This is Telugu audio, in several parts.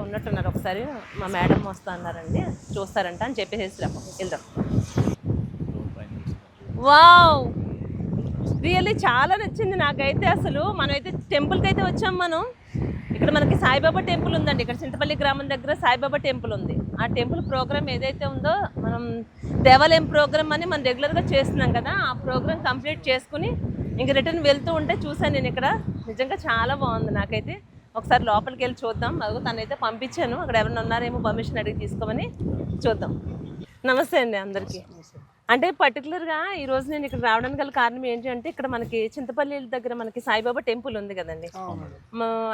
ఉన్నట్టున్నారు. ఒకసారి మా మేడం వస్తా అన్నారండి, చూస్తారంట అని చెప్పేసి వెళ్దాం. వావ్, రియల్లీ చాలా నచ్చింది నాకైతే. అసలు మనమైతే టెంపుల్కి అయితే వచ్చాం. మనం ఇక్కడ మనకి సాయిబాబా టెంపుల్ ఉందండి. ఇక్కడ చింతపల్లి గ్రామం దగ్గర సాయిబాబా టెంపుల్ ఉంది. ఆ టెంపుల్ ప్రోగ్రామ్ ఏదైతే ఉందో, మనం దేవాలయం ప్రోగ్రామ్ అని మనం రెగ్యులర్గా చేస్తున్నాం కదా, ఆ ప్రోగ్రామ్ కంప్లీట్ చేసుకుని ఇంక రిటర్న్ వెళ్తూ ఉంటే చూసాను నేను ఇక్కడ. నిజంగా చాలా బాగుంది నాకైతే. ఒకసారి లోపలికి వెళ్ళి చూద్దాం. అదిగో తనైతే పంపించాను, అక్కడ ఎవరైనా ఉన్నారేమో పర్మిషన్ అడిగి తీసుకోమని. చూద్దాం. నమస్తే అండి అందరికీ. అంటే పర్టికులర్గా ఈరోజు నేను ఇక్కడ రావడానికి గల కారణం ఏంటి అంటే, ఇక్కడ మనకి చింతపల్లి దగ్గర మనకి సాయిబాబా టెంపుల్ ఉంది కదండి.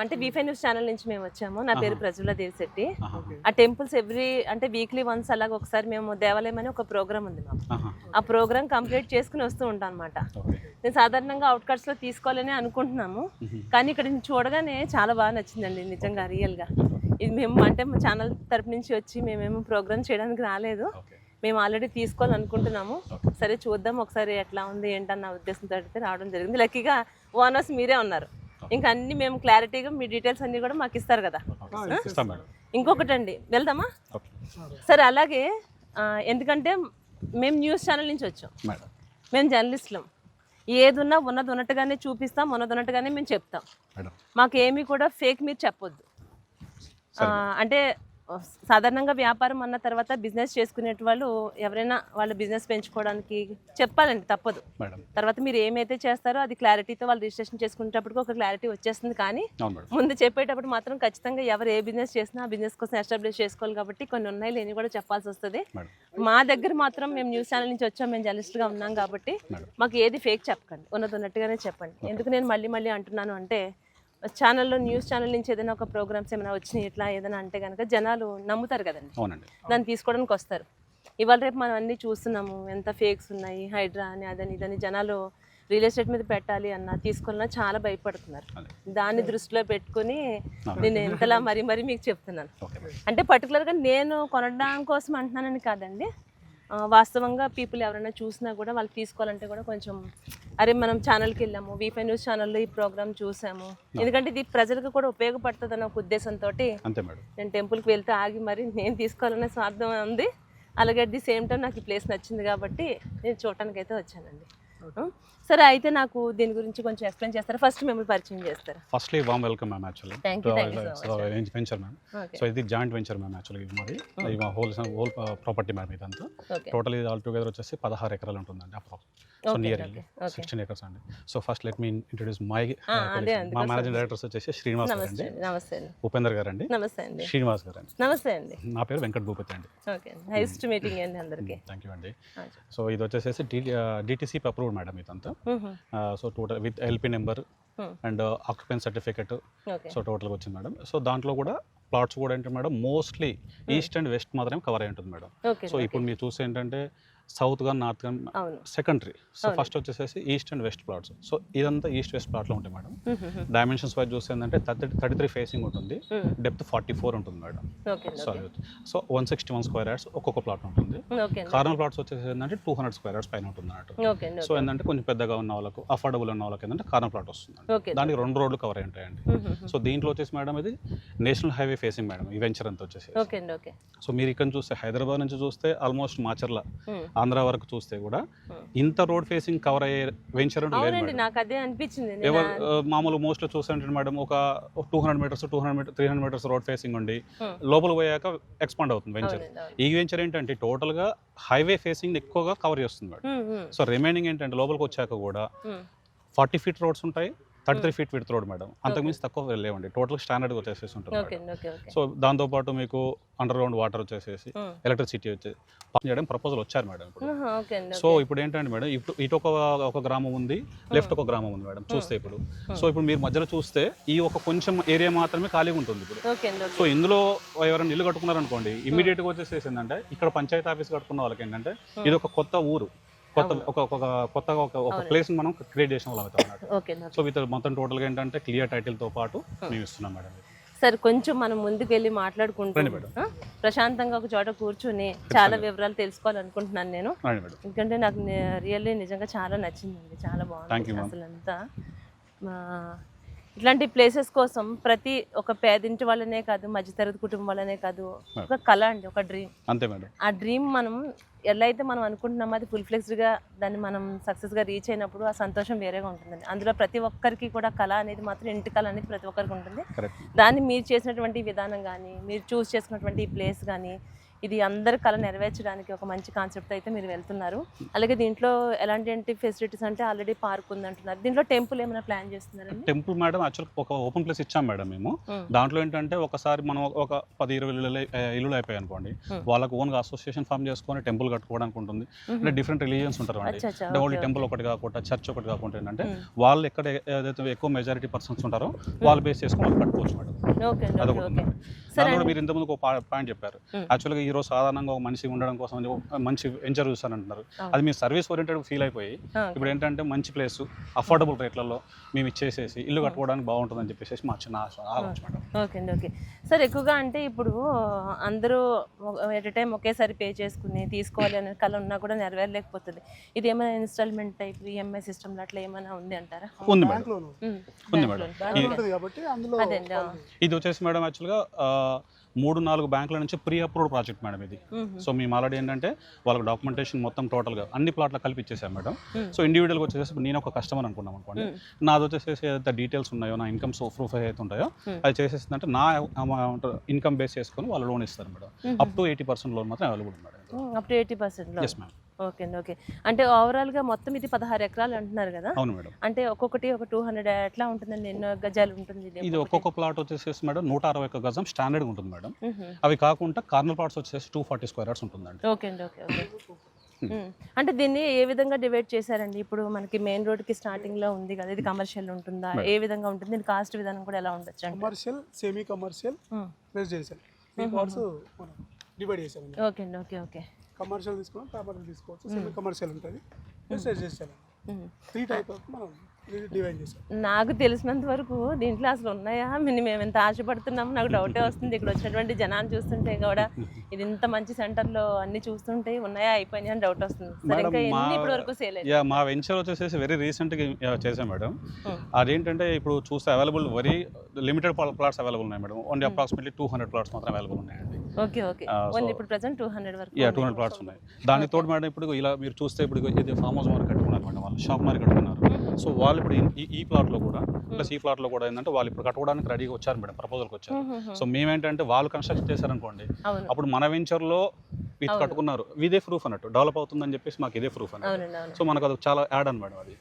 అంటే V5 న్యూస్ ఛానల్ నుంచి మేము వచ్చాము. నా పేరు ప్రజ్వల దేవిశెట్టి. ఆ టెంపుల్స్ అంటే వీక్లీ వన్స్ అలాగ ఒకసారి మేము దేవాలయం అని ఒక ప్రోగ్రామ్ ఉంది మాకు. ఆ ప్రోగ్రామ్ కంప్లీట్ చేసుకుని వస్తూ ఉంటాం అనమాట. నేను సాధారణంగా అవుట్కట్స్లో తీసుకోవాలని అనుకుంటున్నాము, కానీ ఇక్కడ చూడగానే చాలా బాగా నచ్చిందండి నిజంగా, రియల్గా. ఇది మేము అంటే మా ఛానల్ తరపు నుంచి వచ్చి మేమేమో ప్రోగ్రామ్ చేయడానికి రాలేదు, మేము ఆల్రెడీ తీసుకోవాలనుకుంటున్నాము. సరే చూద్దాం ఒకసారి ఎట్లా ఉంది ఏంటన్న ఉద్దేశంతో అయితే రావడం జరిగింది. లక్కీగా ఓనర్స్ మీరే ఉన్నారు. ఇంకా అన్ని మేము క్లారిటీగా మీ డీటెయిల్స్ అన్నీ కూడా మాకు ఇస్తారు కదా. ఇంకొకటి అండి, వెళ్దామా? సరే అలాగే, ఎందుకంటే మేము న్యూస్ ఛానల్ నుంచి వచ్చాం, మేము జర్నలిస్టులం. ఏదున్నా ఉన్నది ఉన్నట్టుగానే చూపిస్తాం, ఉన్నది ఉన్నట్టుగానే మేము చెప్తాం. మాకు ఏమీ కూడా ఫేక్ మీరు చెప్పొద్దు. అంటే సాధారణంగా వ్యాపారం అన్న తర్వాత బిజినెస్ చేసుకునే వాళ్ళు ఎవరైనా వాళ్ళ బిజినెస్ పెంచుకోవడానికి చెప్పాలండి, తప్పదు. తర్వాత మీరు ఏమైతే చేస్తారో అది క్లారిటీతో వాళ్ళు రిజిస్ట్రేషన్ చేసుకునేటప్పటికి ఒక క్లారిటీ వచ్చేస్తుంది. కానీ ముందు చెప్పేటప్పుడు మాత్రం ఖచ్చితంగా ఎవరు ఏ బిజినెస్ చేసినా ఆ బిజినెస్ కోసం ఎస్టాబ్లిష్ చేసుకోవాలి కాబట్టి కొన్ని ఉన్నాయి లేని కూడా చెప్పాల్సి వస్తుంది. మా దగ్గర మాత్రం మేము న్యూస్ ఛానల్ నుంచి వచ్చాం, మేము జర్నలిస్ట్గా ఉన్నాం కాబట్టి మాకు ఏది ఫేక్ చెప్పకండి, ఉన్నది ఉన్నట్టుగానే చెప్పండి. ఎందుకు నేను మళ్ళీ మళ్ళీ అంటున్నాను అంటే, ఛానల్లో న్యూస్ ఛానల్ నుంచి ఏదైనా ఒక ప్రోగ్రామ్స్ ఏమైనా వచ్చినాయి ఇట్లా ఏదైనా అంటే కనుక జనాలు నమ్ముతారు కదండి, దాన్ని తీసుకోవడానికి వస్తారు. ఇవాళ రేపు మనం అన్నీ చూస్తున్నాము, ఎంత ఫేక్స్ ఉన్నాయి, హైడ్రా అని అదని ఇదని జనాలు రియల్ ఎస్టేట్ మీద పెట్టాలి అన్న తీసుకోవాలన్నా చాలా భయపడుతున్నారు. దాన్ని దృష్టిలో పెట్టుకుని నేను ఎంతలా మరీ మరీ మీకు చెప్తున్నాను. అంటే పర్టికులర్గా నేను కొనడం కోసం అంటున్నానని కాదండి, వాస్తవంగా పీపుల్ ఎవరైనా చూసినా కూడా వాళ్ళు తీసుకోవాలంటే కూడా కొంచెం అరే మనం ఛానల్కి వెళ్ళాము, V5 న్యూస్ ఛానల్లో ఈ ప్రోగ్రామ్ చూసాము, ఎందుకంటే ఇది ప్రజలకు కూడా ఉపయోగపడుతుంది అన్న ఒక ఉద్దేశంతో నేను టెంపుల్కి వెళ్తే ఆగి మరి నేను తీసుకోవాలనే స్వార్థం ఉంది. అలాగే అట్ ది సేమ్ టైం నాకు ఈ ప్లేస్ నచ్చింది కాబట్టి నేను చూడటానికి అయితే వచ్చానండి. సరే, అయితే నాకు దీని గురించి కొంచెం ఎక్స్ప్లెయిన్ చేస్తారా? ఫస్ట్ మిమ్మల్ని పరిచయం చేస్తారా? Firstly warm welcome ma'am. Actually venture ma'am. So ఇది జాయింట్ వెంచర్ మ్యామ్. యాక్చువల్లీ ఇది మాది హోల్ ప్రాపర్టీ మ్యామ్. ఇదంతా టోటల్ ఇది ఆల్ టుగెదర్ వచ్చేసి 16 ఎకరాలు ఉంటుందండి అప్రాక్స్. సో నియర్ 16 acres అండి. So first let me introduce my మా మేనేజింగ్ డైరెక్టర్స్ వచ్చేసి శ్రీనివాస్ గారు అండి, ఉపేందర్ గారు అండి, శ్రీనివాస్ గారు అండి, నమస్తే అండి. నా పేరు వెంకట్ భూపతి అండి. నైస్ టు మీటింగ్ అండి అందరికీ. థ్యాంక్ యూ అండి. సో ఇది వచ్చేసి DTC అప్రూవ్డ్ మేడం ఇదంతా. So total with LP number and occupancy certificate. So టోటల్గా వచ్చింది మేడం. సో దాంట్లో కూడా ప్లాట్స్ కూడా ఏంటంటే madam mostly east and west మాత్రమే కవర్ అయి ఉంటుంది మేడం. సో ఇప్పుడు మీరు చూస్తే ఏంటంటే సౌత్ కానీ నార్త్ కానీ సెకండరీ. సో ఫస్ట్ వచ్చేసి east and west plots. So ఇదంతా ఈస్ట్ వెస్ట్ ప్లాట్లో ఉంటాయి మేడం. డైమెన్షన్స్ వైజ్ చూస్తే ఏంటంటే 33 ఫేసింగ్ ఉంటుంది, డెప్త్ 44 ఉంటుంది మేడం. సో 161 స్క్వేర్ యార్డ్స్ ఒక్కొక్క ప్లాట్ ఉంటుంది. కార్నర్ ప్లాట్స్ వచ్చేసి ఏంటంటే 200 స్క్వేర్ యార్డ్స్ పైన ఉంటుంది అన్నట్టు. సో ఏంటంటే కొంచెం పెద్దగా ఉన్న వాళ్ళకు, అఫోర్డబుల్ ఉన్న వాళ్ళకి ఏంటంటే కార్నర్ ప్లాట్ వస్తుంది. దానికి 2 రోడ్లు కవర్ అయి ఉంటాయండి. సో దీంట్లో వచ్చేసి మేడం ఇది నేషనల్ హైవే ఫేసింగ్ మేడం ఈ వెంచర్ అంతా వచ్చేసి. సో మీరు ఇక్కడ చూస్తే హైదరాబాద్ నుంచి చూస్తే ఆల్మోస్ట్ మాచర్ల ఆంధ్ర వరకు చూస్తే కూడా ఇంత రోడ్ ఫేసింగ్ కవర్ అయ్యే వెంచర్ మామూలు మోస్ట్ చూస్తుంటే మేడం ఒక 200 మీటర్స్ 300 మీటర్స్ రోడ్ ఫేసింగ్ ఉండి లోపల పోయాక ఎక్స్పాండ్ అవుతుంది వెంచర్. ఈ వెంచర్ ఏంటంటే టోటల్ గా హైవే ఫేసింగ్ ఎక్కువగా కవర్ చేస్తుంది మేడం. సో రిమైనింగ్ ఏంటంటే లోపలికి వచ్చాక కూడా 40 feet రోడ్స్ ఉంటాయి, 33 feet విడ్త్ రోడ్ మేడం. అంతకుమించి తక్కువ వెళ్ళేవండి. టోటల్ స్టాండర్డ్ వచ్చేసేసి ఉంటుంది. సో దాంతోపాటు మీకు అండర్ గ్రౌండ్ వాటర్ వచ్చేసేసి ఎలక్ట్రిసిటీ వచ్చేసి చేయడం ప్రపోజల్ వచ్చారు మేడం ఇప్పుడు. సో ఇప్పుడు ఏంటంటే మేడం ఇటు ఒక గ్రామం ఉంది, లెఫ్ట్ ఒక గ్రామం ఉంది మేడం చూస్తే ఇప్పుడు. సో ఇప్పుడు మీరు మధ్యలో చూస్తే ఈ ఒక కొంచెం ఏరియా మాత్రమే ఖాళీగా ఉంటుంది ఇప్పుడు. సో ఇందులో ఎవరైనా ఇల్లు కట్టుకున్నారనుకోండి, ఇమీడియట్గా వచ్చేసేసి ఏంటంటే ఇక్కడ పంచాయతీ ఆఫీస్ కట్టుకున్న వాళ్ళకి ఏంటంటే ఇది ఒక కొత్త ఊరు, కొత్తగా ఒక ప్లేస్ మనం క్రియేట్ చేసిన వాళ్ళం అవుతాం. సో విత్ మొత్తం టోటల్గా ఏంటంటే క్లియర్ టైటిల్తో పాటు మేము ఇస్తున్నాం మేడం. సరే, కొంచెం మనం ముందుకు వెళ్ళి మాట్లాడుకుంటాం ప్రశాంతంగా ఒక చోట కూర్చొని చాలా వివరాలు తెలుసుకోవాలనుకుంటున్నాను నేను. ఎందుకంటే నాకు రియల్లీ నిజంగా చాలా నచ్చిందండి, చాలా బాగుంది అసలు అంతా. ఇట్లాంటి ప్లేసెస్ కోసం ప్రతి ఒక పేదింటి వాళ్ళనే కాదు, మధ్యతరగతి కుటుంబం వాళ్ళనే కాదు, ఒక కళ అండి, ఒక డ్రీమ్. అంతే మేడం. ఆ డ్రీమ్ మనం ఎలా అయితే మనం అనుకుంటున్నామో అది ఫుల్ ఫ్లెక్స్డ్గా దాన్ని మనం సక్సెస్గా రీచ్ అయినప్పుడు ఆ సంతోషం వేరేగా ఉంటుందండి. అందులో ప్రతి ఒక్కరికి కూడా కళ అనేది మాత్రం ఇంటి కళ అనేది ప్రతి ఒక్కరికి ఉంటుంది. దాన్ని మీరు చేసినటువంటి విధానం కానీ, మీరు చూస్ చేసుకున్నటువంటి ఈ ప్లేస్ కానీ, ఇది అందరి కళ నెరవేర్చడానికి ఒక మంచి కాన్సెప్ట్ అయితే మీరు వెళ్తున్నారు. అలాగే దీంట్లో ఎలాంటి ఫెసిలిటీస్ అంటే ఆల్రెడీ పార్క్ ఉంది అంటున్నారు. దీంట్లో టెంపుల్ ఏమైనా ప్లాన్ చేస్తున్నారు? టెంపుల్ మేడం యాక్చువల్ ఒక ఓపెన్ ప్లేస్ ఇచ్చాం మేడం మేము. దాంట్లో ఏంటంటే ఒకసారి మనం ఒక 10-20 ఇల్లులు అయిపోయాయి అనుకోండి, వాళ్ళకు ఓన్గా అసోసియేషన్ ఫామ్ చేసుకొని టెంపుల్ కట్టుకోవడానికి ఉంటుంది. అంటే డిఫరెంట్ రిలీజియన్స్ ఉంటారు అండి. అంటే ఓన్లీ టెంపుల్ ఒకటి కాకుండా చర్చ్ ఒకటి కాకుండా ఏంటంటే వాళ్ళు ఎక్కడ ఏదైతే ఎక్కువ మెజారిటీ పర్సన్స్ ఉంటారో వాళ్ళు బేస్ చేసుకొని వాళ్ళు కట్టుకోవచ్చు మేడం. అదొకటి. దాంట్లో మీరు ఇంతకుముందు ఒక పాయింట్ చెప్పారు. యాక్చువల్గా ఈరోజు సాధారణంగా ఒక మనిషి ఉండడం కోసం మంచి వెంచర్ చూస్తానంటున్నారు. అది మీరు సర్వీస్ ఓరియంటెడ్ ఫీల్ అయిపోయి ఇప్పుడు ఏంటంటే మంచి ప్లేస్ అఫోర్డబుల్ రేట్లలో మేము ఇచ్చేసేసి ఇల్లు కట్టుకోవడానికి బాగుంటుందని చెప్పేసి మా చిన్న ఆలోచన మేడం. ఓకే సార్, ఎక్కువగా అంటే ఇప్పుడు అందరూ ఎట్ ఎ టైం ఒకేసారి పే చేసుకుని తీసుకోవాలి అనే కళ ఉన్నా కూడా నెరవేరలేకపోతుంది. ఇది ఏమైనా ఇన్స్టాల్మెంట్ టైప్ EMI సిస్టమ్ అట్లా ఏమైనా ఉంది అంటారా? ఉంది మేడం, ఉంది మేడం. ఇది వచ్చేసి మేడం యాక్చువల్గా 3-4 బ్యాంకుల నుంచి ప్రీ అప్రూవ్డ్ ప్రాజెక్ట్ మేడం ఇది. సో మేము ఆల్రెడీ ఏంటంటే వాళ్ళకి డాక్యుమెంటేషన్ మొత్తం టోటల్గా అన్ని ప్లాట్లకు కలిపి ఇచ్చేసాం మేడం. సో ఇండివిజువల్గా వచ్చేసి నేను ఒక కస్టమర్ అనుకున్నాం అనుకోండి, నాది వచ్చేసి ఏదైతే డీటెయిల్స్ ఉన్నాయో, నా ఇన్కమ్ ప్రూఫ్ ఏదైతే ఉంటాయో అది చేసేసిందంటే నా అమౌంట్ ఇన్కమ్ బేస్ చేసుకొని వాళ్ళు లోన్ ఇస్తారు మేడం. అప్ టు 80% లోన్ మాత్రం అవైలబుల్ ఉంది madam. Up to 80%? Yes ma'am. Okay. అంటే ఓవరాల్గా మొత్తం ఇది 16 ఎకరాలు అంటున్నారు కదా? అవును మేడం. అంటే ఒక్కొక్కటి ఒక 200 ఎట్లా ఉంటుందండి, ఎన్నో గజాలు ఉంటుంది ఇది? ఒక్కొక్క ప్లాట్ వచ్చేసి మేడం 161 గజం స్టాండర్డ్ ఉంటుంది మేడం. అవి కాకుండా కార్నర్ ప్లాట్స్ వచ్చేసి 240 స్క్వేర్ యార్డ్స్ ఉంటుందండి. ఓకే. అంటే దీన్ని ఏ విధంగా డివైడ్ చేశారండి? ఇప్పుడు మనకి మెయిన్ రోడ్కి స్టార్టింగ్లో ఉంది కదా, ఇది కమర్షియల్ ఉంటుందా, ఏ విధంగా ఉంటుంది? దీని కాస్ట్ విధానం కూడా ఎలా ఉండొచ్చు? Commercial, semi commercial, residential divide చేశారు. ఓకే. కమర్షియల్ తీసుకున్నాం, ప్రాపర్టీ తీసుకోవచ్చు. సెమీ కమర్షియల్ ఉంటుంది, రెసిడెన్షియల్. త్రీ టైప్ ఆఫ్ మనం డివైడ్ చేసాం. నాకు తెలిసినంత వరకు దీంట్లో అసలు ఉన్నాయా మేము ఎంత ఆశపడుతున్నాము నాకు డౌటే వస్తుంది. ఇక్కడ వచ్చినటువంటి జనాన్ని చూస్తుంటే కూడా ఇది ఇంత మంచి సెంటర్లో అన్ని చూస్తుంటే ఉన్నాయా అయిపోయినాయి అని డౌట్ వస్తుంది. సరే ఇంకా ఎన్ని ఇప్పటి వరకు సేల్ అయ్యాయి? మా వెంచర్ వచ్చేసి వెరీ రీసెంట్గా చేసాం మేడం. అదేంటంటే ఇప్పుడు చూస్తే available very limited plots available ఉన్నాయి మేడం. ఓన్లీ అప్రాక్సిమేట్లీ 200 ప్లాట్స్ మాత్రం అవైలబుల్ ఉన్నాయండి. ఓకే ఓకే ఓన్లీ ఇప్పుడు ప్రెజెంట్ 200 వరకు 200 ప్లాట్స్ ఉన్నాయి. దానికి తోడు మేడం ఇప్పుడు ఇలా మీరు చూస్తే ఇప్పుడు ఇది ఫామ్ హౌస్ మార్కెట్ కట్టుకున్నారు మేడం, వాళ్ళు షాప్ మార్కెట్ కట్టుకున్నారు. సో వాళ్ళు ఇప్పుడు ఈ ప్లాట్లో కూడా ప్లస్ ఈ ప్లాట్లో కూడా ఏంటంటే వాళ్ళు ఇప్పుడు కట్టుకోవడానికి రెడీగా వచ్చారు మేడం, ప్రపోజల్కి వచ్చారు. సో మేమేంటంటే వాళ్ళు కన్స్ట్రక్షన్ చేశారనుకోండి, అప్పుడు మన వెంచర్లో ఇది కట్టుకున్నారు, ఇదే ప్రూఫ్ అన్నట్టు డెవలప్ అవుతుందని చెప్పేసి మాకు ఇదే ప్రూఫ్ అన్నట్టు. సో మనకు అది చాలా యాడ్ అని మేడం అది.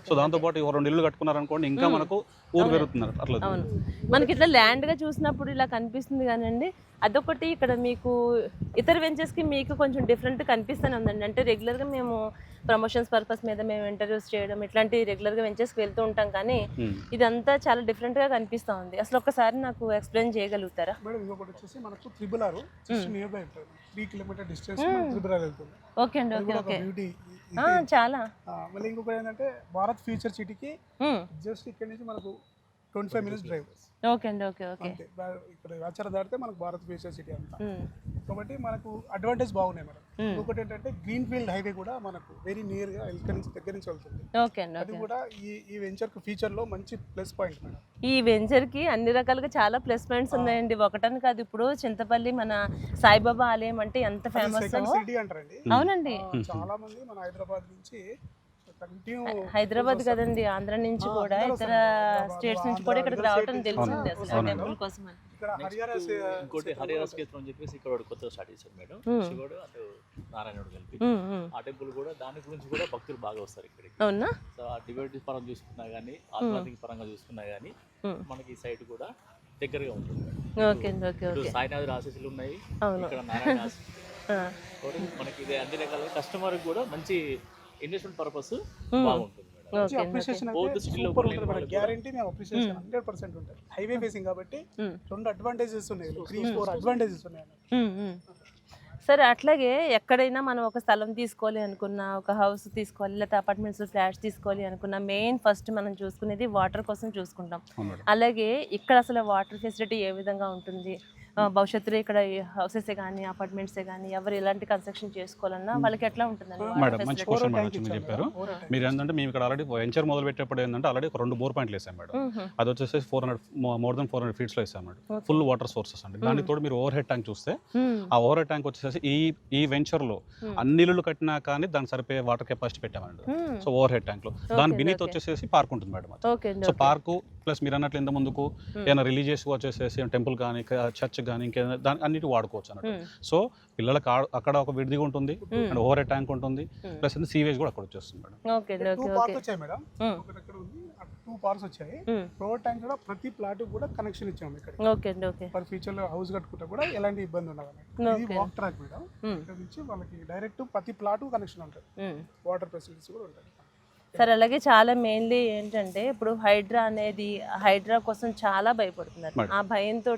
సో దాంతోపాటు 2 ఇల్లు కట్టుకున్నారు అనుకోండి, ఇంకా మనకు ఊరు పెరుగుతున్నారు అట్లా. అవును, మనకి ఇట్లా ల్యాండ్గా చూసినప్పుడు ఇలా కనిపిస్తుంది కానండి. అదొకటి ఇక్కడ మీకు ఇతర వెంచర్స్కి మీకు కొంచెం డిఫరెంట్ కనిపిస్తూనే ఉందండి. అంటే రెగ్యులర్గా మేము ప్రమోషన్స్ పర్పస్ మీద మేము ఇంటర్వ్యూస్ చేయడం ఇట్లాంటి రెగ్యులర్గా వెంచర్స్కి వెళ్తూ ఉంటాం, కానీ ఇదంతా చాలా డిఫరెంట్గా కనిపిస్తూ ఉంది. అసలు ఒక్కసారి నాకు ఎక్స్ప్లెయిన్ చేయగలుగుతారా? మేడం ఇంకొకటి వచ్చేసి మనకు త్రిబుల్ ఆర్ నియర్ బై ఉంటుంది, 3 కిలోమీటర్ డిస్టెన్స్ త్రిబుల్ ఆర్ వెళ్తుంది. ఓకే అండి, ఓకే ఓకే, బ్యూటీ చాలా. మళ్ళీ ఇంకొకటి ఏంటంటే భారత్ ఫ్యూచర్ సిటీకి జస్ట్ ఇక్కడ నుంచి మనకు 25 minutes డ్రైవ్. ఓకే అండి, ఓకే ఓకే. ఇక్కడ ఆచార దాటితే మనకు భారత్ ఫ్యూచర్ సిటీ అంతా. కాబట్టి మనకు అడ్వాంటేజ్ బాగున్నాయి మేడం. ఇంకొకటి ఏంటంటే గ్రీన్ ఫీల్డ్ హైవే కూడా మనకు వెరీ నియర్ గా ఇక్కడ నుంచి దగ్గర నుంచి వెళ్తుంది. ఓకే అండి, అది కూడా ఈ వెంచర్ ఫీచర్ లో మంచి ప్లస్ పాయింట్ మేడం. ఈ వెంచర్ కి అన్ని రకాలుగా చాలా ప్లస్ పాయింట్స్ ఉన్నాయండి. ఒకటని కాదు, ఇప్పుడు చింతపల్లి మన సాయిబాబా ఆలయం అంటే ఎంత ఫేమస్ సిటీ అంటారండి. అవునండి, చాలా మంది మన హైదరాబాద్ నుంచి హైదరాబాద్ కదండి, ఆంధ్ర నుంచి కూడా ఇతర స్టేట్స్ నుంచి కూడా ఇక్కడికి రావడం తెలిసింది అసలు టెంపుల్ కోసం. ఇంకోటి హరిహర క్షేత్రం అని చెప్పేసి ఇక్కడ కొత్తగా స్టార్ట్ చేశారు మేడం, శివుడు అటు నారాయణుడు కలిపి. ఆ టెంపుల్ కూడా దాని గురించి కూడా భక్తులు బాగా వస్తారు ఇక్కడికి. అవునా? సో ఆ డివైడ్ పరంగా చూసుకున్నా కానీ ఆధ్యాత్మిక పరంగా చూసుకున్నా కానీ మనకి ఈ సైడ్ కూడా దగ్గరగా ఉంటుంది. సాయినాథుడు ఆశీస్సులు ఉన్నాయి, ఇక్కడ నారాయణ ఆశీస్సులు. మనకి ఇది అన్ని రకాలుగా కస్టమర్ కూడా మంచి ఇన్వెస్ట్మెంట్ పర్పస్ బాగుంటుంది. గ్యారంటీ మేము అప్రిషియేషన్ 100% ఉంటుంది. హైవే ఫేసింగ్ కాబట్టి 2 అడ్వాంటేజెస్ ఉన్నాయి, 3-4 అడ్వాంటేజెస్ ఉన్నాయి. సరే, అట్లాగే ఎక్కడైనా మనం ఒక స్థలం తీసుకోవాలి అనుకున్నా, ఒక హౌస్ తీసుకోవాలి, లేకపోతే అపార్ట్మెంట్స్ ఫ్లాట్స్ తీసుకోవాలి అనుకున్నా, మెయిన్ ఫస్ట్ మనం చూసుకునేది వాటర్ కోసం చూసుకుంటాం. అలాగే ఇక్కడ అసలు వాటర్ ఫెసిలిటీ ఏ విధంగా ఉంటుంది, భవిష్యత్తులో ఇక్కడ హౌసెస్ కానీ అపార్ట్మెంట్స్ కానీ ఎవరు ఎలాంటి కన్స్ట్రక్షన్ చేసుకోవాలన్నా వాళ్ళకి ఎట్లా ఉంటుందండి? మేడం మంచి క్వశ్చన్ మేడం మీరు చెప్పారు. మీరు ఏంటంటే మేము ఇక్కడ ఆల్రెడీ వెంచర్ మొదలు పెట్టేప్పుడు ఏంటంటే ఆల్రెడీ ఒక 2 బోర్ పాయింట్లు వేసాం మేడం. అది వచ్చేసి 400 feet లో వేసాం మేడం. ఫుల్ వాటర్ సోర్సెస్ అండి. దానికి తోడు మీరు ఓవర్ హెడ్ ట్యాంక్ చూస్తే ఆ ఓవర్ హెడ్ ట్యాంక్ వచ్చేసి ఈ వెంచర్ లో అన్ని ఇల్లులు కట్టినా కానీ దాని సరిపోయే వాటర్ కెపాసిటీ పెట్టామండి. సో ఓవర్ హెడ్ ట్యాంక్ లో దాని బినీత్ వచ్చేసి పార్క్ ఉంటుంది మేడం. సో పార్కు ప్లస్ మీరు అన్నట్లు ఇంత ముందుకు ఏమైనా రిలీజియస్ వచ్చేసేసి టెంపుల్ కానీ చర్చ్ కానీ ఇంకేదైనా దాని అన్నిటి వాడుకోవచ్చు అన్నట్టు. సో పిల్లలకు అక్కడ ఒక విడిదిగా ఉంటుంది అండ్ ఓవర్ హెడ్ ట్యాంక్ ఉంటుంది, ప్లస్ సీవేజ్ కూడా అక్కడ వచ్చేస్తుంది మేడం. 2 పార్క్స్ వచ్చాయి మేడం, ఒకటి అక్కడ ఉంది, 2 పార్క్స్ వచ్చాయి. ఓవర్ ట్యాంక్ కూడా ప్రతి ప్లాట్ కూడా కనెక్షన్ ఇచ్చాము ఇక్కడ. Okay okay. ఫర్ ఫ్యూచర్ లో హౌస్ కట్టుకుంటే కూడా ఎలాంటి ఇబ్బంది ఉండదు. ఇది వాక్ ట్రాక్ మేడం, ఇక్కడ నుంచి వాళ్ళకి డైరెక్ట్ ప్రతి ప్లాట్ కనెక్షన్ ఉంటుంది, వాటర్ ఫెసిలిటీస్ కూడా ఉంటాయి. సరే, అలాగే చాలా మెయిన్లీ ఏంటంటే ఇప్పుడు హైడ్రా కోసం చాలా భయపడుతున్నారు. ఆ భయంతో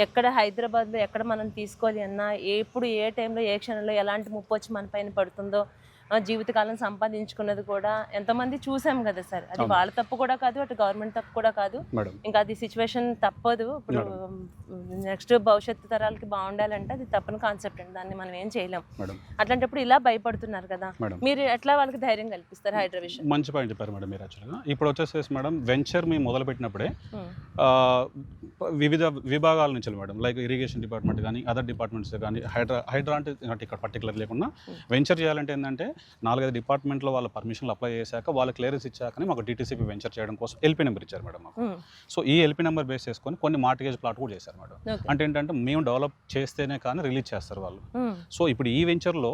ఎక్కడ హైదరాబాద్లో ఎక్కడ మనం తీసుకోవాలి అన్నా ఎప్పుడు ఏ టైంలో ఏ క్షణంలో ఎలాంటి ముప్పు వచ్చి మన పైన పడుతుందో, జీవితకాలం సంపాదించుకున్నది కూడా ఎంతమంది చూసాం కదా సార్. అది వాళ్ళ తప్పు కూడా కాదు, అటు గవర్నమెంట్ తప్పు కూడా కాదు. ఇంకా అది సిచ్యువేషన్ తప్పదు. ఇప్పుడు నెక్స్ట్ భవిష్యత్తు తరాలకి బాగుండాలంటే అది తప్పని కాన్సెప్ట్ అండి, దాన్ని మనం ఏం చేయలేం. అట్లాంటప్పుడు ఇలా భయపడుతున్నారు కదా, మీరు ఎట్లా వాళ్ళకి ధైర్యం కల్పిస్తారు హైడ్రా విషయం? మంచి పాయింట్ చెప్పారు మేడం మీరు. యాక్చువల్గా ఇప్పుడు వచ్చేసేసి మేడం వెంచర్ మేము మొదలు పెట్టినప్పుడే వివిధ విభాగాల నుంచి మేడం, లైక్ ఇరిగేషన్ డిపార్ట్మెంట్ కానీ అదర్ డిపార్ట్మెంట్స్ కానీ హైడ్రా అంటే ఇక్కడ పర్టికులర్ లేకుండా వెంచర్ చేయాలంటే ఏంటంటే 4-5 డిపార్ట్మెంట్లో వాళ్ళ పర్మిషన్లు అప్లై చేశాక వాళ్ళ క్లియరెన్స్ ఇచ్చాకనే మాకు DTCP వెంచర్ చేయడం కోసం ఎల్పీ నెంబర్ ఇచ్చారు మేడం మాకు. సో ఈ ఎల్పీ నెంబర్ బేస్ చేసుకొని కొన్ని మార్టిగేజ్ ప్లాట్ కూడా చేశారు మేడం. అంటే ఏంటంటే మేము డెవలప్ చేస్తేనే కానీ రిలీజ్ చేస్తారు వాళ్ళు. సో ఇప్పుడు ఈ వెంచర్లో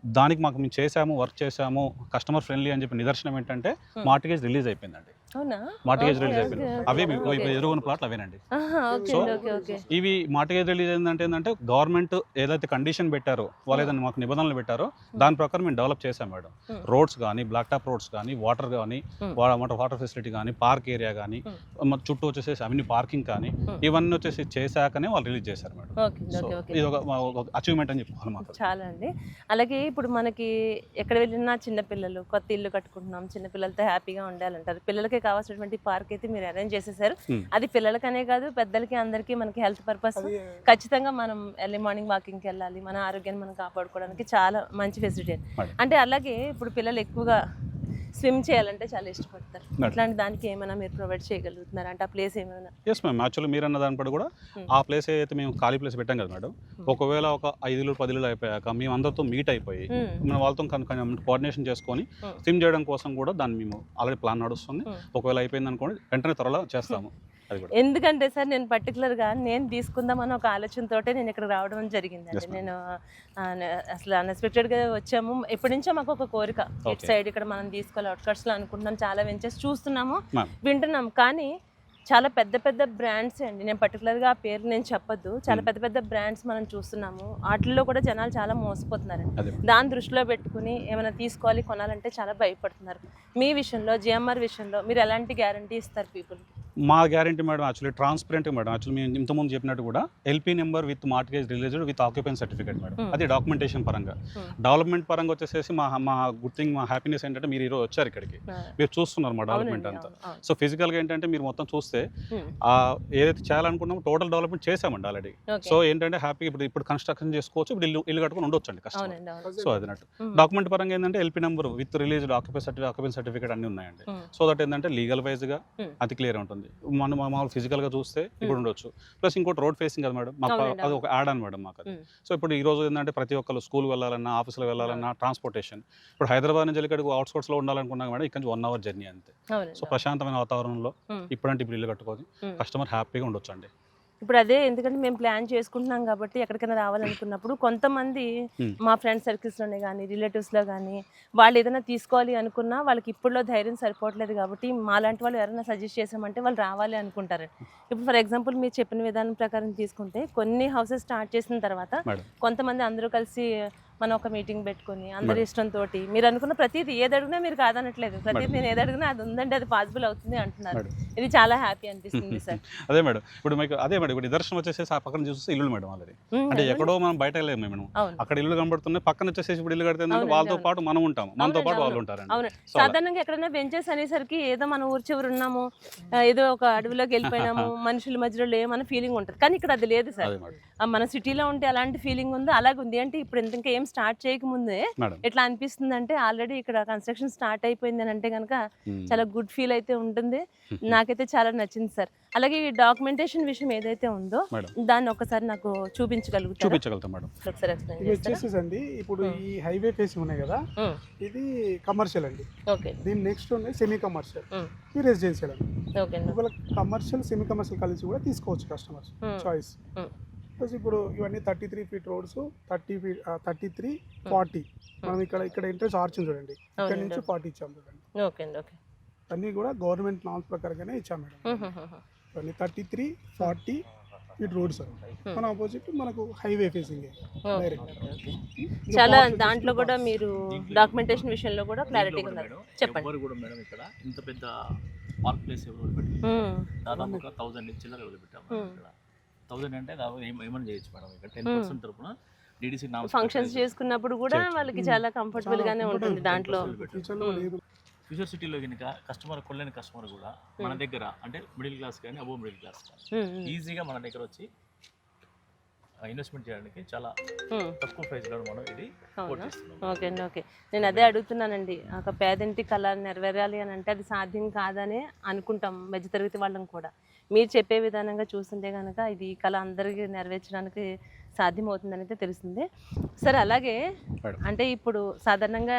దానికి మేము చేసాము, వర్క్ చేసాము, కస్టమర్ ఫ్రెండ్లీ అని చెప్పి నిదర్శనం ఏంటంటే మార్టిగేజ్ రిలీజ్ అయిపోయిందండి. అవునా? మార్టిగేజ్ రిలీజ్ ఓకే, అయిపోయినాయి. ఓకే, అవే ఓకే. మీకు ఎదురుగున్న ప్లాట్లు అవేనండి. Okay so okay okay. ఇవి మార్టిగేజ్ రిలీజ్ ఏంటంటే గవర్నమెంట్ ఏదైతే కండిషన్ పెట్టారో వాళ్ళు ఏదైతే మాకు నిబంధనలు పెట్టారో దాని ప్రకారం మేము డెవలప్ చేసాం మేడం. రోడ్స్ కానీ బ్లాక్ టాప్ రోడ్స్ కానీ వాటర్ కానీ వాటర్ ఫెసిలిటీ కానీ పార్క్ ఏరియా కానీ చుట్టూ వచ్చేసి అవన్నీ పార్కింగ్ కానీ ఇవన్నీ వచ్చేసి చేశాకనే వాళ్ళు రిలీజ్ చేశారు madam. Okay so okay okay. ఇది ఒక అచీవ్మెంట్ అని చెప్పుకోవాలి మాకు. చాలా అండి. అలాగే ఇప్పుడు మనకి ఎక్కడ వెళ్ళినా చిన్నపిల్లలు కొత్త ఇల్లు కట్టుకుంటున్నాం, చిన్నపిల్లలతో హ్యాపీగా ఉండాలంటారు. పిల్లలకి కావాల్సినటువంటి పార్క్ అయితే మీరు అరేంజ్ చేసేసారు. అది పిల్లలకనే కాదు పెద్దలకి అందరికీ మనకి హెల్త్ పర్పస్ ఖచ్చితంగా మనం ఎర్లీ మార్నింగ్ వాకింగ్కి వెళ్ళాలి, మన ఆరోగ్యాన్ని మనం కాపాడుకోవడానికి చాలా మంచి ఫెసిలిటీ. అంటే అలాగే ఇప్పుడు పిల్లలు ఎక్కువగా స్విమ్ చేయాలంటే చాలా ఇష్టపడతారు. అట్లాంటి దానికి ఏమైనా మీరు ప్రొవైడ్ చేయగలుగుతున్నారు అంటే ఆ ప్లేస్ ఏమైనా? ఎస్ మ్యామ్, యాక్చువల్లీ మీరు అన్న దాని కూడా ఆ ప్లేస్ అయితే మేము ఖాళీ ప్లేస్ పెట్టాం కదా మేడం. ఒకవేళ ఒక 5 10 ఇళ్ళు అయిపోయాక మేము అందరితో మీట్ అయిపోయి మన వాళ్ళతో కోఆర్డినేషన్ చేసుకొని స్విమ్ చేయడం కోసం కూడా దాన్ని మేము ఆల్రెడీ ప్లాన్ నడుస్తుంది. ఒకవేళ అయిపోయింది అనుకోండి వెంటనే త్వరలో చేస్తాము. ఎందుకంటే సార్ నేను పర్టికులర్గా నేను తీసుకుందామని ఒక ఆలోచనతోటే నేను ఇక్కడ రావడం జరిగిందండి. నేను అసలు అన్ఎక్స్పెక్టెడ్గా వచ్చాము. ఎప్పటి నుంచో మాకు ఒక కోరిక ఇటు సైడ్ ఇక్కడ మనం తీసుకోవాలి అవుట్కట్స్లో అనుకుంటున్నాం. చాలా వెంచర్స్ చూస్తున్నాము, వింటున్నాం, కానీ చాలా పెద్ద పెద్ద బ్రాండ్స్ అండి. నేను పర్టికులర్గా ఆ పేరు నేను చెప్పొద్దు. చాలా పెద్ద పెద్ద బ్రాండ్స్ మనం చూస్తున్నాము. వాటిల్లో కూడా జనాలు చాలా మోసపోతున్నారండి. దాన్ని దృష్టిలో పెట్టుకుని ఏమైనా తీసుకోవాలి కొనాలంటే చాలా భయపడుతున్నారు. మీ విషయంలో జిఎంఆర్ విషయంలో మీరు ఎలాంటి గ్యారంటీ ఇస్తారు పీపుల్కి? మా guarantee madam actually transparent madam. Actually మేము ఇంతకుముందు చెప్పినట్టు కూడా LP number with mortgage released with occupancy certificate madam. అది డాక్యుమెంటేషన్ పరంగా. డెవలప్మెంట్ పరంగా వచ్చేసి మా గుడ్ థింగ్, మా హ్యాపీనెస్ ఏంటంటే మీరు ఈరోజు వచ్చారు ఇక్కడికి, మీరు చూస్తున్నారు మా డెవలప్మెంట్ అంతా. సో ఫిజికల్గా ఏంటంటే మీరు మొత్తం చూస్తే ఏదైతే చేయాలనుకున్నామో టోటల్ డెవలప్మెంట్ చేసామండి ఆల్రెడీ. సో ఏంటంటే హ్యాపీ ఇప్పుడు కన్స్ట్రక్షన్ చేసుకోవచ్చు, ఇప్పుడు ఇల్లు కట్టుకుని ఉండొచ్చండి కష్టం. సో అదినట్టు డాక్యుమెంట్ పరంగా ఏంటంటే LP number with released occupancy certificate అన్ని ఉన్నాయండి. సో దట్ ఏంటంటే లీగల్ వైజ్గా అది క్లియర్ ఉంటుంది. మనం మామూలు ఫిజికల్గా చూస్తే ఇప్పుడు ఉండొచ్చు. ప్లస్ ఇంకోటి రోడ్ ఫేసింగ్ కదా మేడం, మాకు అది ఒక యాడ్ అని మేడం మాకు అది. సో ఇప్పుడు ఈ రోజు ఏంటంటే ప్రతి ఒక్కరు స్కూల్ వెళ్ళాలన్నా, ఆఫీస్లో వెళ్ళాలన్నా, ట్రాన్స్పోర్టేషన్ ఇప్పుడు హైదరాబాద్ నుంచి ఇక్కడికి అవుట్స్కట్స్లో ఉండాలనుకున్నా మేడం ఇక్కడ నుంచి 1 hour జర్నీ అంతే. సో ప్రశాంతమైన వాతావరణంలో ఇప్పుడంటే ఇప్పుడు ఇల్లు కట్టుకొని కస్టమర్ హ్యాపీగా ఉండొచ్చు అండి. ఇప్పుడు అదే, ఎందుకంటే మేము ప్లాన్ చేసుకుంటున్నాం కాబట్టి ఎక్కడికైనా రావాలనుకున్నప్పుడు కొంతమంది మా ఫ్రెండ్ సర్కిల్స్లోనే కానీ రిలేటివ్స్లో కానీ వాళ్ళు ఏదైనా తీసుకోవాలి అనుకున్నా వాళ్ళకి ఇప్పుడులో ధైర్యం సరిపోవట్లేదు కాబట్టి మాలాంటి వాళ్ళు ఎవరైనా సజెస్ట్ చేసామంటే వాళ్ళు రావాలి అనుకుంటారండి. ఇప్పుడు ఫర్ ఎగ్జాంపుల్ మీరు చెప్పిన విధానం ప్రకారం తీసుకుంటే కొన్ని హౌసెస్ స్టార్ట్ చేసిన తర్వాత కొంతమంది అందరూ కలిసి మనం ఒక మీటింగ్ పెట్టుకుని అందరి ఇష్టంతో మీరు అనుకున్న ప్రతిదీ ఏది అడిగినా మీరు కాదనట్లేదు. ప్రతిదీ నేను ఏది అడిగినా అది ఉందంటే అది పాసిబుల్ అవుతుంది అంటున్నారు. ఇది చాలా హ్యాపీ అనిపిస్తుంది సార్. అదే మేడం, ఇప్పుడు మీకు అదే మేడం ఇప్పుడు నిదర్శనం వచ్చేసి ఆ పక్కన చూస్తే ఇల్లు మేడం ఆల్రెడీ. అంటే ఎక్కడో మనం బయట వెళ్ళలేము మేము, అక్కడ ఇల్లు కనబడుతున్నాయి. పక్కన వచ్చేసి ఇప్పుడు ఇల్లు కడితే వాళ్ళతో పాటు మనం ఉంటాము, మనతో పాటు వాళ్ళు ఉంటారు. అవును, సాధారణంగా ఎక్కడైనా వెంచర్స్ అనేసరికి ఏదో మనం ఊరి చివరి ఉన్నాము, ఏదో ఒక అడవిలోకి వెళ్ళిపోయినాము, మనుషుల మధ్యలో లేమన్న ఫీలింగ్ ఉంటుంది. కానీ ఇక్కడ అది లేదు సార్. మన సిటీలో ఉంటే అలాంటి ఫీలింగ్ ఉంది, అలాగే ఉంది. అంటే ఇప్పుడు ఇంకా ఏం స్టార్ట్ చేయకముందే ఎట్లా అనిపిస్తుంది అంటే ఆల్రెడీ ఇక్కడ కన్స్ట్రక్షన్ స్టార్ట్ అయిపోయింది అని అంటే కనుక చాలా గుడ్ ఫీల్ అయితే ఉంటుంది. నాకైతే చాలా నచ్చింది సార్. అలాగే ఈ డాక్యుమెంటేషన్ విషయం ఏదైతే ఉందో దాన్ని ఒకసారి నాకు చూపించగలుగుతాం మేడం? ఒకసారి వచ్చేసి అండి ఇప్పుడు ఈ హైవే ఫేస్ ఉన్నాయి కదా, ఇది కమర్షియల్ అండి. ఓకే. దీని నెక్స్ట్ ఉన్నాయి సెమీ కమర్షియల్, ఈ రెసిడెన్షియల్ అండి. ఓకే. ఇవాళ కమర్షియల్ సెమీ కమర్షియల్ కలిసి కూడా తీసుకోవచ్చు కస్టమర్స్ చాయిస్. ప్లస్ ఇప్పుడు ఇవన్నీ 33 feet రోడ్స్, 33, 40. మనం ఇక్కడ ఎంట్రెన్స్ ఆర్చ్ చూడండి, ఇక్కడ నుంచి 40 ఇచ్చాం చూడండి. ఓకే అండి. ఓకే. అన్నీ కూడా గవర్నమెంట్ నామ్స్ ప్రకారంగానే ఇచ్చాం మేడం. ఇవన్నీ 33, 40 feet రోడ్స్. మన ఆపోజిట్ మనకు హైవే ఫేసింగ్ చాలా. దాంట్లో కూడా మీరు డాక్యుమెంటేషన్ విషయంలో కూడా క్లారిటీగా ఉన్నారు. చెప్పండి. కూడా మేడం ఇక్కడ ఇంత పెద్ద పార్క్ ప్లేస్ ఎవరు పెట్టి దాదాపు 1000 నుంచి ఎవరు పెట్టాము. 1000 అంటే ఏమైనా చేయొచ్చు మేడం. ఇక్కడ 10% తరపున DDC ఫంక్షన్స్ చేసుకున్నప్పుడు కూడా వాళ్ళకి చాలా కంఫర్టబుల్ గానే ఉంటుంది. దాంట్లో ఫ్యూచర్ సిటీలో కనుక కస్టమర్ కొనలేని కస్టమర్ కూడా మన దగ్గర అంటే మిడిల్ క్లాస్ కానీ అబోవ్ మిడిల్ క్లాస్ కానీ ఈజీగా మన దగ్గర వచ్చి ఇన్వెస్ట్మెంట్ చేయడానికి చాలా తక్కువ ప్రైస్లో మనం ఇది కోటిస్తున్నాం. ఓకే అండి. ఓకే. నేను అదే అడుగుతున్నానండి, ఒక పేదింటి కళ నెరవేరాలి అని అంటే అది సాధ్యం కాదనే అనుకుంటాం మధ్యతరగతి వాళ్ళం కూడా. మీరు చెప్పే విధానంగా చూస్తుంటే కనుక ఇది కళ అందరికీ నెరవేర్చడానికి సాధ్యమవుతుందని అయితే తెలుస్తుంది సార్. అలాగే అంటే ఇప్పుడు సాధారణంగా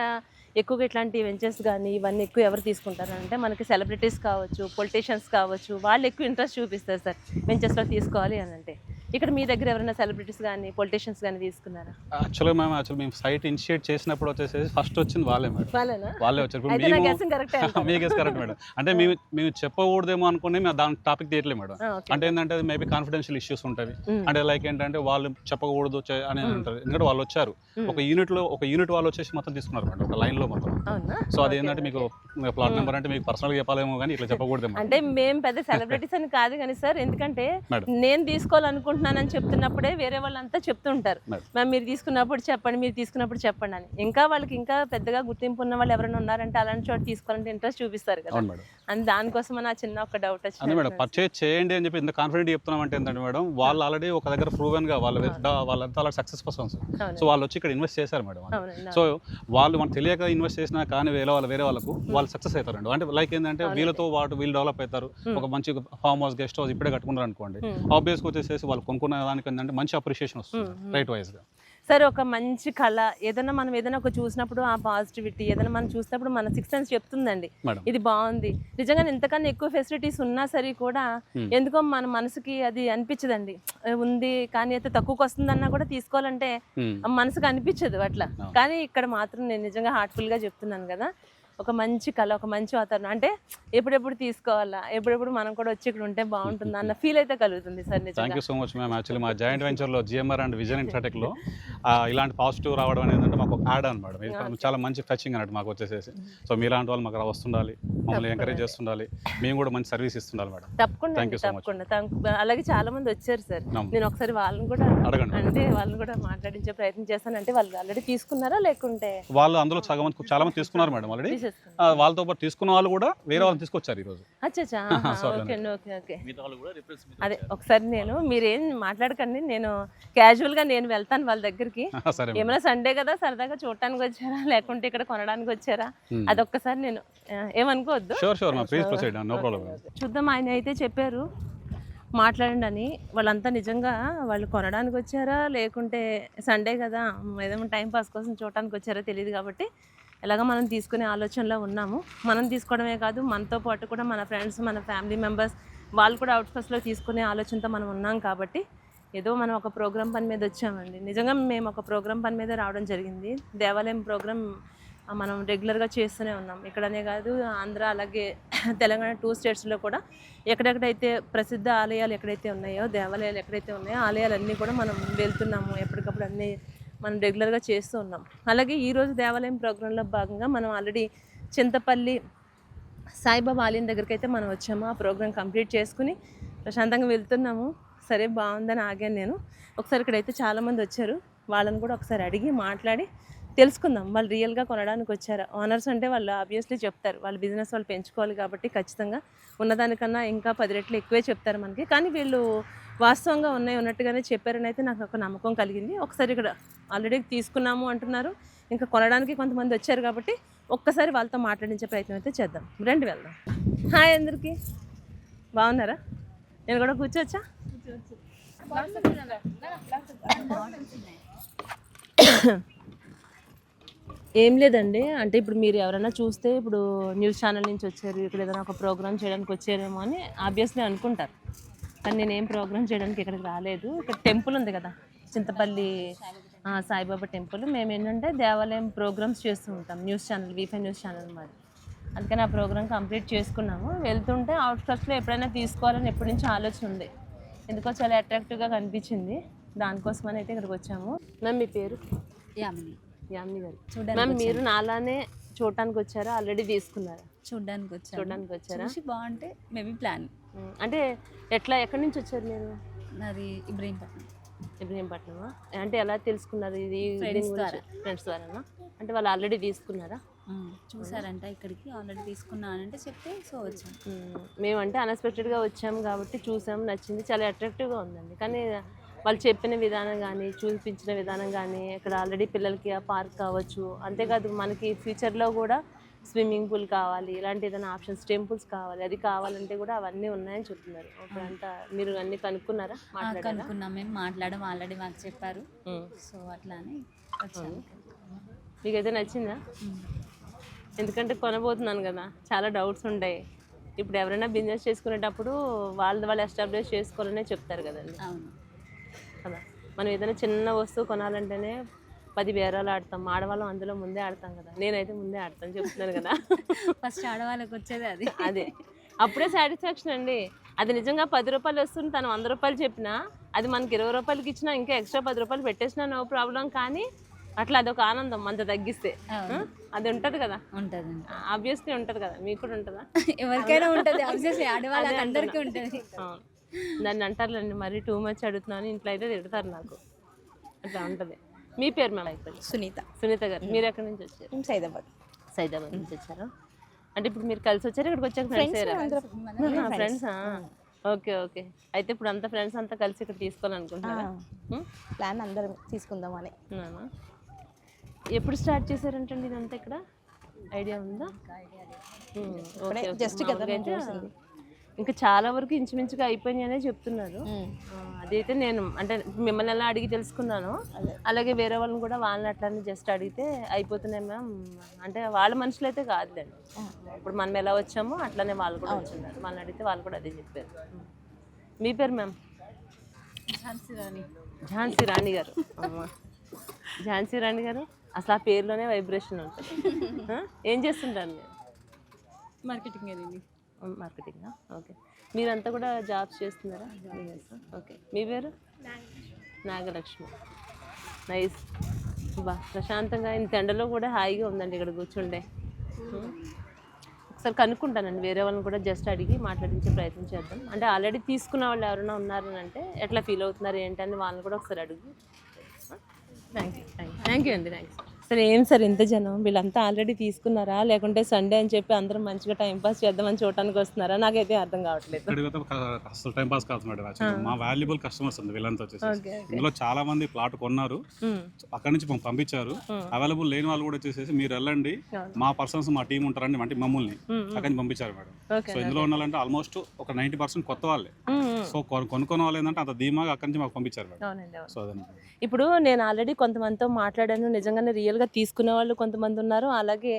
ఎక్కువగా ఇట్లాంటి వెంచర్స్ కానీ ఇవన్నీ ఎక్కువ ఎవరు తీసుకుంటారు అంటే మనకి సెలబ్రిటీస్ కావచ్చు, పొలిటీషియన్స్ కావచ్చు, వాళ్ళు ఎక్కువ ఇంట్రెస్ట్ చూపిస్తారు సార్ వెంచర్స్లో తీసుకోవాలి అని అంటే. ఇక్కడ మీ దగ్గర ఎవరైనా సెలబ్రిటీస్ కానీ పొలిటీషియన్స్ కానీ తీసుకున్నారా? యాక్చువల్గా మేము సైట్ ఇనిషియేట్ చేసినప్పుడు వచ్చేసి ఫస్ట్ వచ్చింది వాళ్ళే మేడం, వాళ్ళే వచ్చారు. ఇప్పుడు మీ గెస్ కరెక్ట్ మేడం. అంటే మేము చెప్పకూడదేమో అనుకుని మేము దాని టాపిక్ తీయట్లేదు మేడం. అంటే ఏంటంటే మేబీ కాన్ఫిడెన్షియల్ ఇష్యూస్ ఉంటాయి. అంటే లైక్ ఏంటంటే వాళ్ళు చెప్పకూడదు అని ఉంటుంది. ఎందుకంటే వాళ్ళు వచ్చారు ఒక యూనిట్ వాళ్ళు వచ్చేసి మొత్తం తీసుకున్నారు మేడం, ఒక లైన్ లో మొత్తం. సో అది ఏంటంటే మీకు ప్లాట్ నెంబర్ అంటే మీకు పర్సనల్ చెప్పాలేమో కానీ ఇట్లా చెప్పకూడదు. అంటే మేము పెద్ద సెలబ్రిటీస్ అని కాదు కానీ సార్, ఎందుకంటే నేను తీసుకోవాలనుకుంటున్నానని చెప్తున్నప్పుడే వేరే వాళ్ళంతా చెప్తుంటారు మ్యామ్ మీరు తీసుకున్నప్పుడు చెప్పండి అని. ఇంకా వాళ్ళకి ఇంకా పెద్దగా గుర్తింపు ఉన్న వాళ్ళు ఎవరైనా ఉన్నారంటే అలాంటి చోట తీసుకోవాలంటే ఇంట్రెస్ట్ చూపిస్తారు కదా. అని దానికోసం నా చిన్న ఒక డౌట్ వచ్చింది మేడం. పర్చేజ్ చేయండి అని చెప్పి ఇంత కాన్ఫిడెంట్ చెప్తున్నాం అంటే ఏంటంటే మేడం, వాళ్ళు ఆల్రెడీ ఒక దగ్గర ప్రూవెన్ గా వాళ్ళంతా అలా సక్సెస్ పర్సన్స్. సో వాళ్ళు వచ్చి ఇక్కడ ఇన్వెస్ట్ చేశారు మేడం. సో వాళ్ళు మనకు తెలియక ఇన్వెస్ట్ చేసినా కానీ వేరే వాళ్ళకు వాళ్ళు సక్సెస్ అవుతారండి. అంటే లైక్ ఏంటంటే వీళ్ళతో వీళ్ళు డెవలప్ అవుతారు. ఒక మంచి ఫార్మ్ హౌస్ గెస్ట్ హౌస్ ఇప్పుడే కట్టుకున్నారు అనుకోండి, ఆబ్వియస్గా వచ్చేసి వాళ్ళు కొనుక్కునే దానికి ఏంటంటే మంచి అప్రిషియేషన్ వస్తుంది రైట్ వైజ్ గా. సరే, ఒక మంచి కళ మనం ఏదైనా ఒక చూసినప్పుడు ఆ పాజిటివిటీ ఏదైనా మనం చూసినప్పుడు మన సిక్స్త్ సెన్స్ చెప్తుందండి ఇది బాగుంది. నిజంగా ఇంతకన్నా ఎక్కువ ఫెసిలిటీస్ ఉన్నా సరే కూడా ఎందుకో మన మనసుకి అది అనిపించదండి. ఉంది కానీ అయితే తక్కువకి వస్తుందన్నా కూడా తీసుకోవాలంటే మనసుకు అనిపించదు అట్లా. కానీ ఇక్కడ మాత్రం నేను నిజంగా హార్ట్ఫుల్ గా చెప్తున్నాను కదా, ఒక మంచి కళ, ఒక మంచి వాతావరణం. అంటే ఎప్పుడెప్పుడు తీసుకోవాలా, ఎప్పుడెప్పుడు మనం కూడా వచ్చి ఇక్కడ ఉంటే బాగుంటుందా అన్న ఫీల్ అయితే కలుగుతుంది sir. Thank you so much ma'am. Actually మా జాయింట్ వెంచర్లో జిఎంఆర్ అండ్ విజన్ ఇన్ఫ్రాటెక్లో ఇలాంటి పాజిటివ్ రావడం అనేది మాకు ఒక యాడ్ అనమాట. చాలా మంచి టచింగ్ అన్నట్టు మాకు వచ్చేసేసి. సో మీలాంటి వాళ్ళు మాకు వస్తుండాలి, మమ్మల్ని ఎంకరేజ్ చేస్తుండాలి, మేము కూడా మంచి సర్వీస్ ఇస్తుండాలి మేడం. తప్పకుండా. అలాగే చాలా మంది వచ్చారు సార్, నేను ఒకసారి వాళ్ళని కూడా అడగండి, అంటే వాళ్ళని కూడా మాట్లాడించే ప్రయత్నం చేస్తాను. అంటే వాళ్ళు ఆల్రెడీ తీసుకున్నారా లేకుంటే? వాళ్ళు అందులో చాలా మంది తీసుకున్నారు మేడం ఆల్రెడీ. వాళ్ళతో పాటు తీసుకున్న వాళ్ళు కూడా వేరే వాళ్ళు తీసుకొచ్చారు ఈ రోజు. అదే ఒకసారి మీరేం మాట్లాడకండి, నేను క్యాజువల్ గా నేను వెళ్తాను వాళ్ళ దగ్గరికి. ఏమైనా సండే కదా సరదాగా చూడటానికి వచ్చారా లేకుంటే ఇక్కడ కొనడానికి వచ్చారా అదొక్కసారి నేను ఏమనుకోవద్దు. చూద్దాం. ఆయన అయితే చెప్పారు మాట్లాడండి అని. వాళ్ళంతా నిజంగా వాళ్ళు కొనడానికి వచ్చారా లేకుంటే సండే కదా ఏదైనా టైం పాస్ కోసం చూడటానికి వచ్చారా తెలియదు. కాబట్టి ఎలాగ మనం తీసుకునే ఆలోచనలో ఉన్నాము. మనం తీసుకోవడమే కాదు, మనతో పాటు కూడా మన ఫ్రెండ్స్, మన ఫ్యామిలీ మెంబర్స్ వాళ్ళు కూడా అవుట్స్కట్స్లో తీసుకునే ఆలోచనతో మనం ఉన్నాం. కాబట్టి ఏదో మనం ఒక ప్రోగ్రామ్ పని మీద వచ్చామండి. నిజంగా మేము ఒక ప్రోగ్రామ్ పని మీద రావడం జరిగింది. దేవాలయం ప్రోగ్రామ్ మనం రెగ్యులర్గా చేస్తూనే ఉన్నాం. ఇక్కడనే కాదు, ఆంధ్ర అలాగే తెలంగాణ 2 స్టేట్స్లో కూడా ఎక్కడెక్కడైతే ప్రసిద్ధ ఆలయాలు ఎక్కడైతే ఉన్నాయో, దేవాలయాలు ఎక్కడైతే ఉన్నాయో ఆలయాలన్నీ కూడా మనం వెళ్తున్నాము. ఎప్పటికప్పుడు అన్నీ మనం రెగ్యులర్గా చేస్తూ ఉన్నాం. అలాగే ఈరోజు దేవాలయం ప్రోగ్రాంలో భాగంగా మనం ఆల్రెడీ చింతపల్లి సాయిబాబా ఆలయం దగ్గరికి అయితే మనం వచ్చాము. ఆ ప్రోగ్రాం కంప్లీట్ చేసుకుని ప్రశాంతంగా వెళ్తున్నాము. సరే బాగుందని ఆగాను నేను. ఒకసారి ఇక్కడైతే చాలామంది వచ్చారు, వాళ్ళని కూడా ఒకసారి అడిగి మాట్లాడి తెలుసుకుందాం వాళ్ళు రియల్గా కొనడానికి వచ్చారా. ఓనర్స్ అంటే వాళ్ళు ఆబ్వియస్లీ చెప్తారు, వాళ్ళ బిజినెస్ వాళ్ళు పెంచుకోవాలి కాబట్టి ఖచ్చితంగా ఉన్నదానికన్నా ఇంకా 10 రెట్లు ఎక్కువే చెప్తారు మనకి. కానీ వీళ్ళు వాస్తవంగా ఉన్నట్టుగానే చెప్పారని అయితే నాకు ఒక నమ్మకం కలిగింది. ఒకసారి ఇక్కడ ఆల్రెడీ తీసుకున్నాము అంటున్నారు, ఇంకా కొనడానికి కొంతమంది వచ్చారు కాబట్టి ఒక్కసారి వాళ్ళతో మాట్లాడించే ప్రయత్నం అయితే చేద్దాం. రండి వెళ్దాం. హాయ్ అందరికీ, బాగున్నారా? నేను కూడా కూర్చోవచ్చా? ఏం లేదండి, అంటే ఇప్పుడు మీరు ఎవరైనా చూస్తే ఇప్పుడు న్యూస్ ఛానల్ నుంచి వచ్చారు, ఇక్కడ ఏదైనా ఒక ప్రోగ్రామ్ చేయడానికి వచ్చారేమో అని ఆబ్వియస్లీ అనుకుంటారు. కానీ నేనేం ప్రోగ్రామ్ చేయడానికి ఇక్కడికి రాలేదు. ఇక్కడ టెంపుల్ ఉంది కదా, చింతపల్లి సాయిబాబా టెంపుల్. మేము ఏంటంటే దేవాలయం ప్రోగ్రామ్స్ చేస్తూ ఉంటాం. News channel, V5 news channel మాది. అందుకని ఆ ప్రోగ్రామ్ కంప్లీట్ చేసుకున్నాము. వెళ్తుంటే అవుట్స్కట్స్లో ఎప్పుడైనా తీసుకోవాలని ఎప్పటి నుంచి ఆలోచన ఉంది. ఎందుకో చాలా అట్రాక్టివ్గా కనిపించింది, దానికోసమని అయితే ఇక్కడికి వచ్చాము. మ్యామ్ మీ పేరు? యామిని. యామిని గారు. మ్యామ్ మీరు నాలానే చూడటానికి వచ్చారా, ఆల్రెడీ తీసుకున్నారా? చూడడానికి వచ్చారా? బాగుంటే మేబీ ప్లాన్. అంటే ఎక్కడి నుంచి వచ్చారు మీరు? నాది ఇబ్రహీంపట్నమా? అంటే ఎలా తెలుసుకున్నారు ఇది? ఫ్రెండ్స్ ద్వారానా? అంటే వాళ్ళు ఆల్రెడీ తీసుకున్నారా? చూసారంట ఇక్కడికి ఆల్రెడీ తీసుకున్నానంటే చెప్తే సో వచ్చాం. మేమంటే అన్ఎక్స్పెక్టెడ్గా వచ్చాము కాబట్టి చూసాం, నచ్చింది, చాలా అట్రాక్టివ్గా ఉందండి. కానీ వాళ్ళు చెప్పిన విధానం కానీ చూపించిన విధానం కానీ ఇక్కడ ఆల్రెడీ పిల్లలకి ఆ పార్క్ కావచ్చు, అంతేకాదు మనకి ఫ్యూచర్లో కూడా స్విమ్మింగ్ పూల్ కావాలి, ఇలాంటి ఏదైనా ఆప్షన్స్, టెంపుల్స్ కావాలి, అది కావాలంటే కూడా అవన్నీ ఉన్నాయని చెప్తున్నారు. అంతా మీరు అన్ని కనుక్కున్నారా? కనుక్కున్నాం, మేము మాట్లాడడం ఆల్రెడీ మాకు చెప్పారు. సో అట్లా అని వచ్చాము. మీకైతే నచ్చిందా? ఎందుకంటే కొనబోతున్నాను కదా, చాలా డౌట్స్ ఉంటాయి. ఇప్పుడు ఎవరైనా బిజినెస్ చేసుకునేటప్పుడు వాళ్ళు ఎస్టాబ్లిష్ చేసుకోవాలనే చెప్తారు కదండి. అవును. మనం ఏదైనా చిన్న వస్తువు కొనాలంటేనే 10 బేరాలు ఆడతాం. ఆడవాళ్ళం అందులో ముందే ఆడతాం కదా. నేనైతే ముందే ఆడతాను చెప్తున్నాను కదా. ఫస్ట్ ఆడవాళ్ళకి వచ్చేది అది. అదే అప్పుడే సాటిస్ఫాక్షన్ అండి. అది నిజంగా 10 రూపాయలు వస్తుంది, తను 100 రూపాయలు చెప్పినా అది మనకి 20 రూపాయలకి ఇచ్చినా ఇంకా ఎక్స్ట్రా 10 రూపాయలు పెట్టేసినా నో ప్రాబ్లం. కానీ అట్లా అదొక ఆనందం అంత తగ్గిస్తే. అది ఉంటుంది కదా, ఉంటుంది, ఆబ్వియస్లీ ఉంటుంది కదా. మీకు కూడా ఉంటుందా? ఎవరికైనా ఉంటుంది, ఆబ్వియస్లీ ఆడవాళ్ళకి అందరికీ ఉంటుంది. దాన్ని అంటారులేండి, మరీ టూ మచ్ అడుగుతున్నాను ఇంట్లో అయితే తిడతారు నాకు. అట్లా ఉంటుంది. మీ పేరు మేము అయిపోయింది. సునీత గారు. మీరు ఎక్కడి నుంచి వచ్చారు? సైదాబాద్ నుంచి వచ్చారు. అంటే ఇప్పుడు మీరు కలిసి వచ్చారు, ఇక్కడికి వచ్చాక ఫ్రెండ్స్? Okay okay. అయితే ఇప్పుడు అంతా ఫ్రెండ్స్ అంతా కలిసి ఇక్కడ తీసుకోవాలనుకుంటున్నారా? ప్లాన్ అందరం తీసుకుందామని. ఎప్పుడు స్టార్ట్ చేశారంటండి ఇదంతా ఇక్కడ? ఐడియా ఉందా? జస్ట్ కదా ఇంకా చాలా వరకు ఇంచుమించుగా అయిపోయినాయి అనే చెప్తున్నారు. అదైతే నేను అంటే మిమ్మల్ని ఎలా అడిగి తెలుసుకున్నాను, అలాగే వేరే వాళ్ళని కూడా వాళ్ళని అట్లానే జస్ట్ అడిగితే అయిపోతున్నాయి మ్యామ్ అంటే వాళ్ళ మనుషులు అయితే కాదులేండి. ఇప్పుడు మనం ఎలా వచ్చామో అట్లానే వాళ్ళు కూడా వచ్చిన్నారు. వాళ్ళని అడిగితే వాళ్ళు కూడా అదే చెప్పారు. మీ పేరు మ్యామ్? ఝాన్సీ రాణి గారు. ఝాన్సీ రాణి గారు, అసలు ఆ పేరులోనే వైబ్రేషన్ ఉంటుంది. ఏం చేస్తుంటారు మీరు? మార్కెటింగ్. ఓకే. మీరంతా కూడా జాబ్స్ చేస్తున్నారా? ఓకే. మీ పేరు? నాగలక్ష్మి. నైస్. బా ప్రశాంతంగా ఇంత ఎండలో కూడా హాయిగా ఉందండి ఇక్కడ కూర్చుండే. ఒకసారి కనుక్కుంటానండి, వేరే వాళ్ళని కూడా జస్ట్ అడిగి మాట్లాడించే ప్రయత్నం చేద్దాం. అంటే ఆల్రెడీ తీసుకున్న వాళ్ళు ఎవరైనా ఉన్నారని అంటే ఎట్లా ఫీల్ అవుతున్నారు ఏంటని వాళ్ళని కూడా ఒకసారి అడుగు. థ్యాంక్ యూ అండి. థ్యాంక్స్. సరే ఏం సార్ ఇంత జనం? వీళ్ళంతా ఆల్రెడీ తీసుకున్నారా, లేకుంటే సండే అని చెప్పి అందరూ మంచిగా టైంపాస్ చేద్దామని చూడటానికి వస్తున్నారా? నాకైతే అర్థం కావట్లేదు. అసలు టైం పాస్ కాదు మేడం. మా వాల్యుబుల్ కస్టమర్స్ ఉంది వీళ్ళంతా వచ్చేసి. ఇందులో చాలా మంది ప్లాట్ కొన్నారు, అక్కడి నుంచి పంపించారు. అవైలబుల్ లేని వాళ్ళు కూడా వచ్చేసి మీరు వెళ్ళండి, మా పర్సన్స్ మా టీం ఉంటారండి అంటే మమ్మల్ని అక్కడి నుంచి పంపించారు మేడం. సో ఇందులో ఉండాలంటే ఆల్మోస్ట్ ఒక 90% కొత్త వాళ్ళే. సో కొనుక్కున్న వాళ్ళు ఏంటంటే అంత ధీమాగా అక్కడి నుంచి మాకు పంపించారు మేడం. సో అదే ఇప్పుడు నేను ఆల్రెడీ కొంతమందితో మాట్లాడాను. నిజంగానే రియల్గా తీసుకునే వాళ్ళు కొంతమంది ఉన్నారు, అలాగే